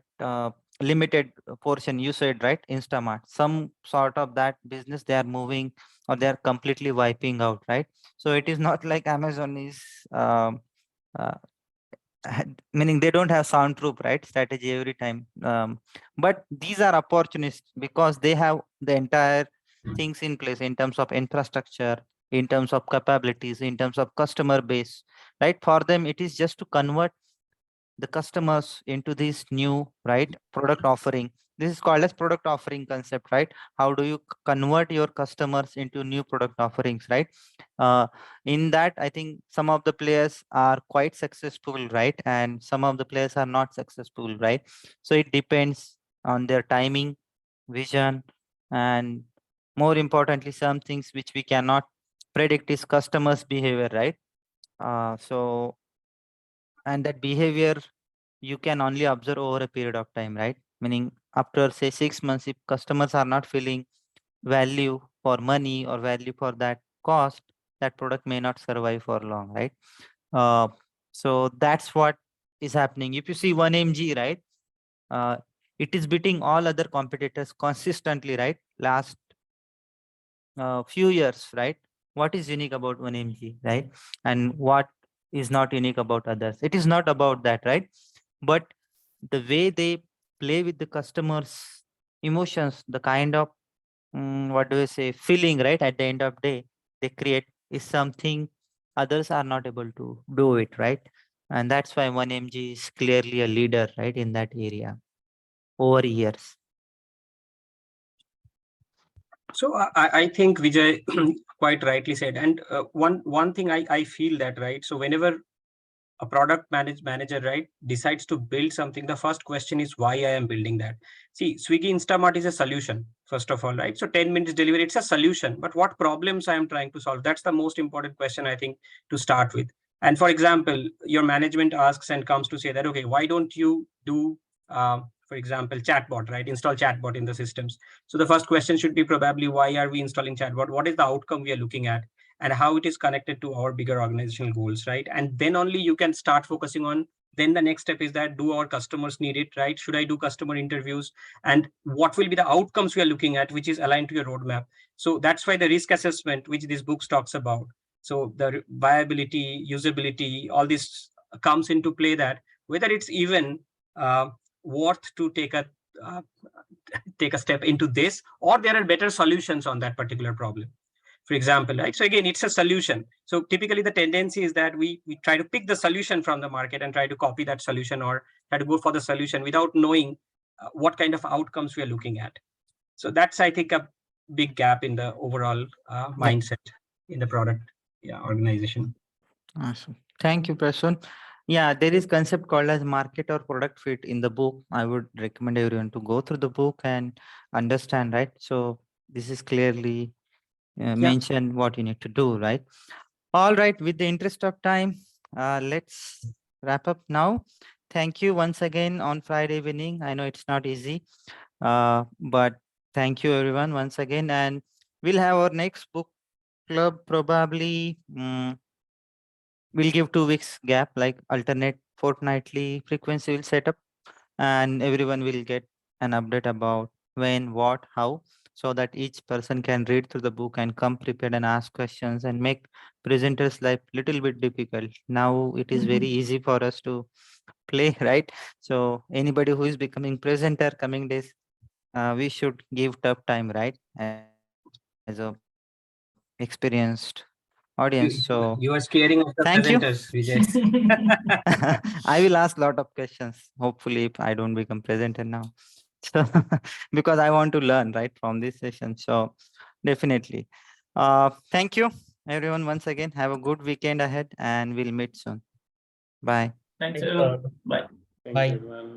limited portion. You said, right, Instamart, some sort of that business they are moving or they are completely wiping out, right? So it is not like Amazon is uh, meaning they don't have soundproof, right, strategy every time. But these are opportunists because they have the entire things in place in terms of infrastructure, in terms of capabilities, in terms of customer base, right? For them, it is just to convert the customers into this new right product offering. This is called as product offering concept, right? How do you convert your customers into new product offerings, right? In that, I think some of the players are quite successful, right? And some of the players are not successful, right? So it depends on their timing, vision, and more importantly, some things which we cannot predict is customers behavior, right? So and that behavior you can only observe over a period of time, right? Meaning after say 6 months, if customers are not feeling value for money or value for that cost, that product may not survive for long, right? Uh, so that's what is happening. If you see 1mg, right? Uh, it is beating all other competitors consistently, right? Last few years, right? What is unique about 1mg, right? And what is not unique about others? It is not about that, right? But the way they play with the customers' emotions, the kind of what do I say, feeling, right? At the end of day, they create is something others are not able to do it, right? And that's why 1mg is clearly a leader, right, in that area over years. So I think Vijay quite rightly said. And one thing I feel that, right? So whenever a product manager, right, decides to build something, the first question is why I am building that. See, Swiggy Instamart is a solution, first of all, right? So 10 minutes delivery, it's a solution. But what problems I am trying to solve? That's the most important question, I think, to start with. And for example, your management asks and comes to say that, okay, why don't you do, for example, chatbot, right? Install chatbot in the systems. So the first question should be probably, why are we installing chatbot? What is the outcome we are looking at? And how it is connected to our bigger organizational goals, right? And then only you can start focusing on, then the next step is that, do our customers need it, right? Should I do customer interviews? And what will be the outcomes we are looking at, which is aligned to your roadmap? So that's why the risk assessment, which this book talks about. So the viability, usability, all this comes into play, that whether it's even worth to take a step into this, or there are better solutions on that particular problem, for example, right? So again, it's a solution. So typically the tendency is that we try to pick the solution from the market and try to copy that solution, or try to go for the solution without knowing what kind of outcomes we are looking at. So that's, I think, a big gap in the overall mindset in the product organization. Awesome. Thank you, Prasun. Yeah, there is concept called as market or product fit in the book. I would recommend everyone to go through the book and understand, right? So this is clearly mention what you need to do, right? All right, with the interest of time, let's wrap up now. Thank you once again on Friday evening. I know it's not easy, but thank you everyone once again. And we'll have our next book club probably. We'll give 2 weeks gap, like alternate fortnightly frequency will set up, and everyone will get an update about when, what, how, so that each person can read through the book and come prepared and ask questions and make presenters' life little bit difficult. Now it is very easy for us to play, right? So anybody who is becoming presenter coming days, we should give tough time, right? As a experienced audience. So You are scaring of the thank you. presenters, Vijay. I will ask a lot of questions. Hopefully, if I don't become presenter now, so because I want to learn right from this session. So definitely, thank you everyone once again. Have a good weekend ahead, and we'll meet soon. Bye. Thanks, Thanks, everyone. Bye. Thank Bye. you, everyone.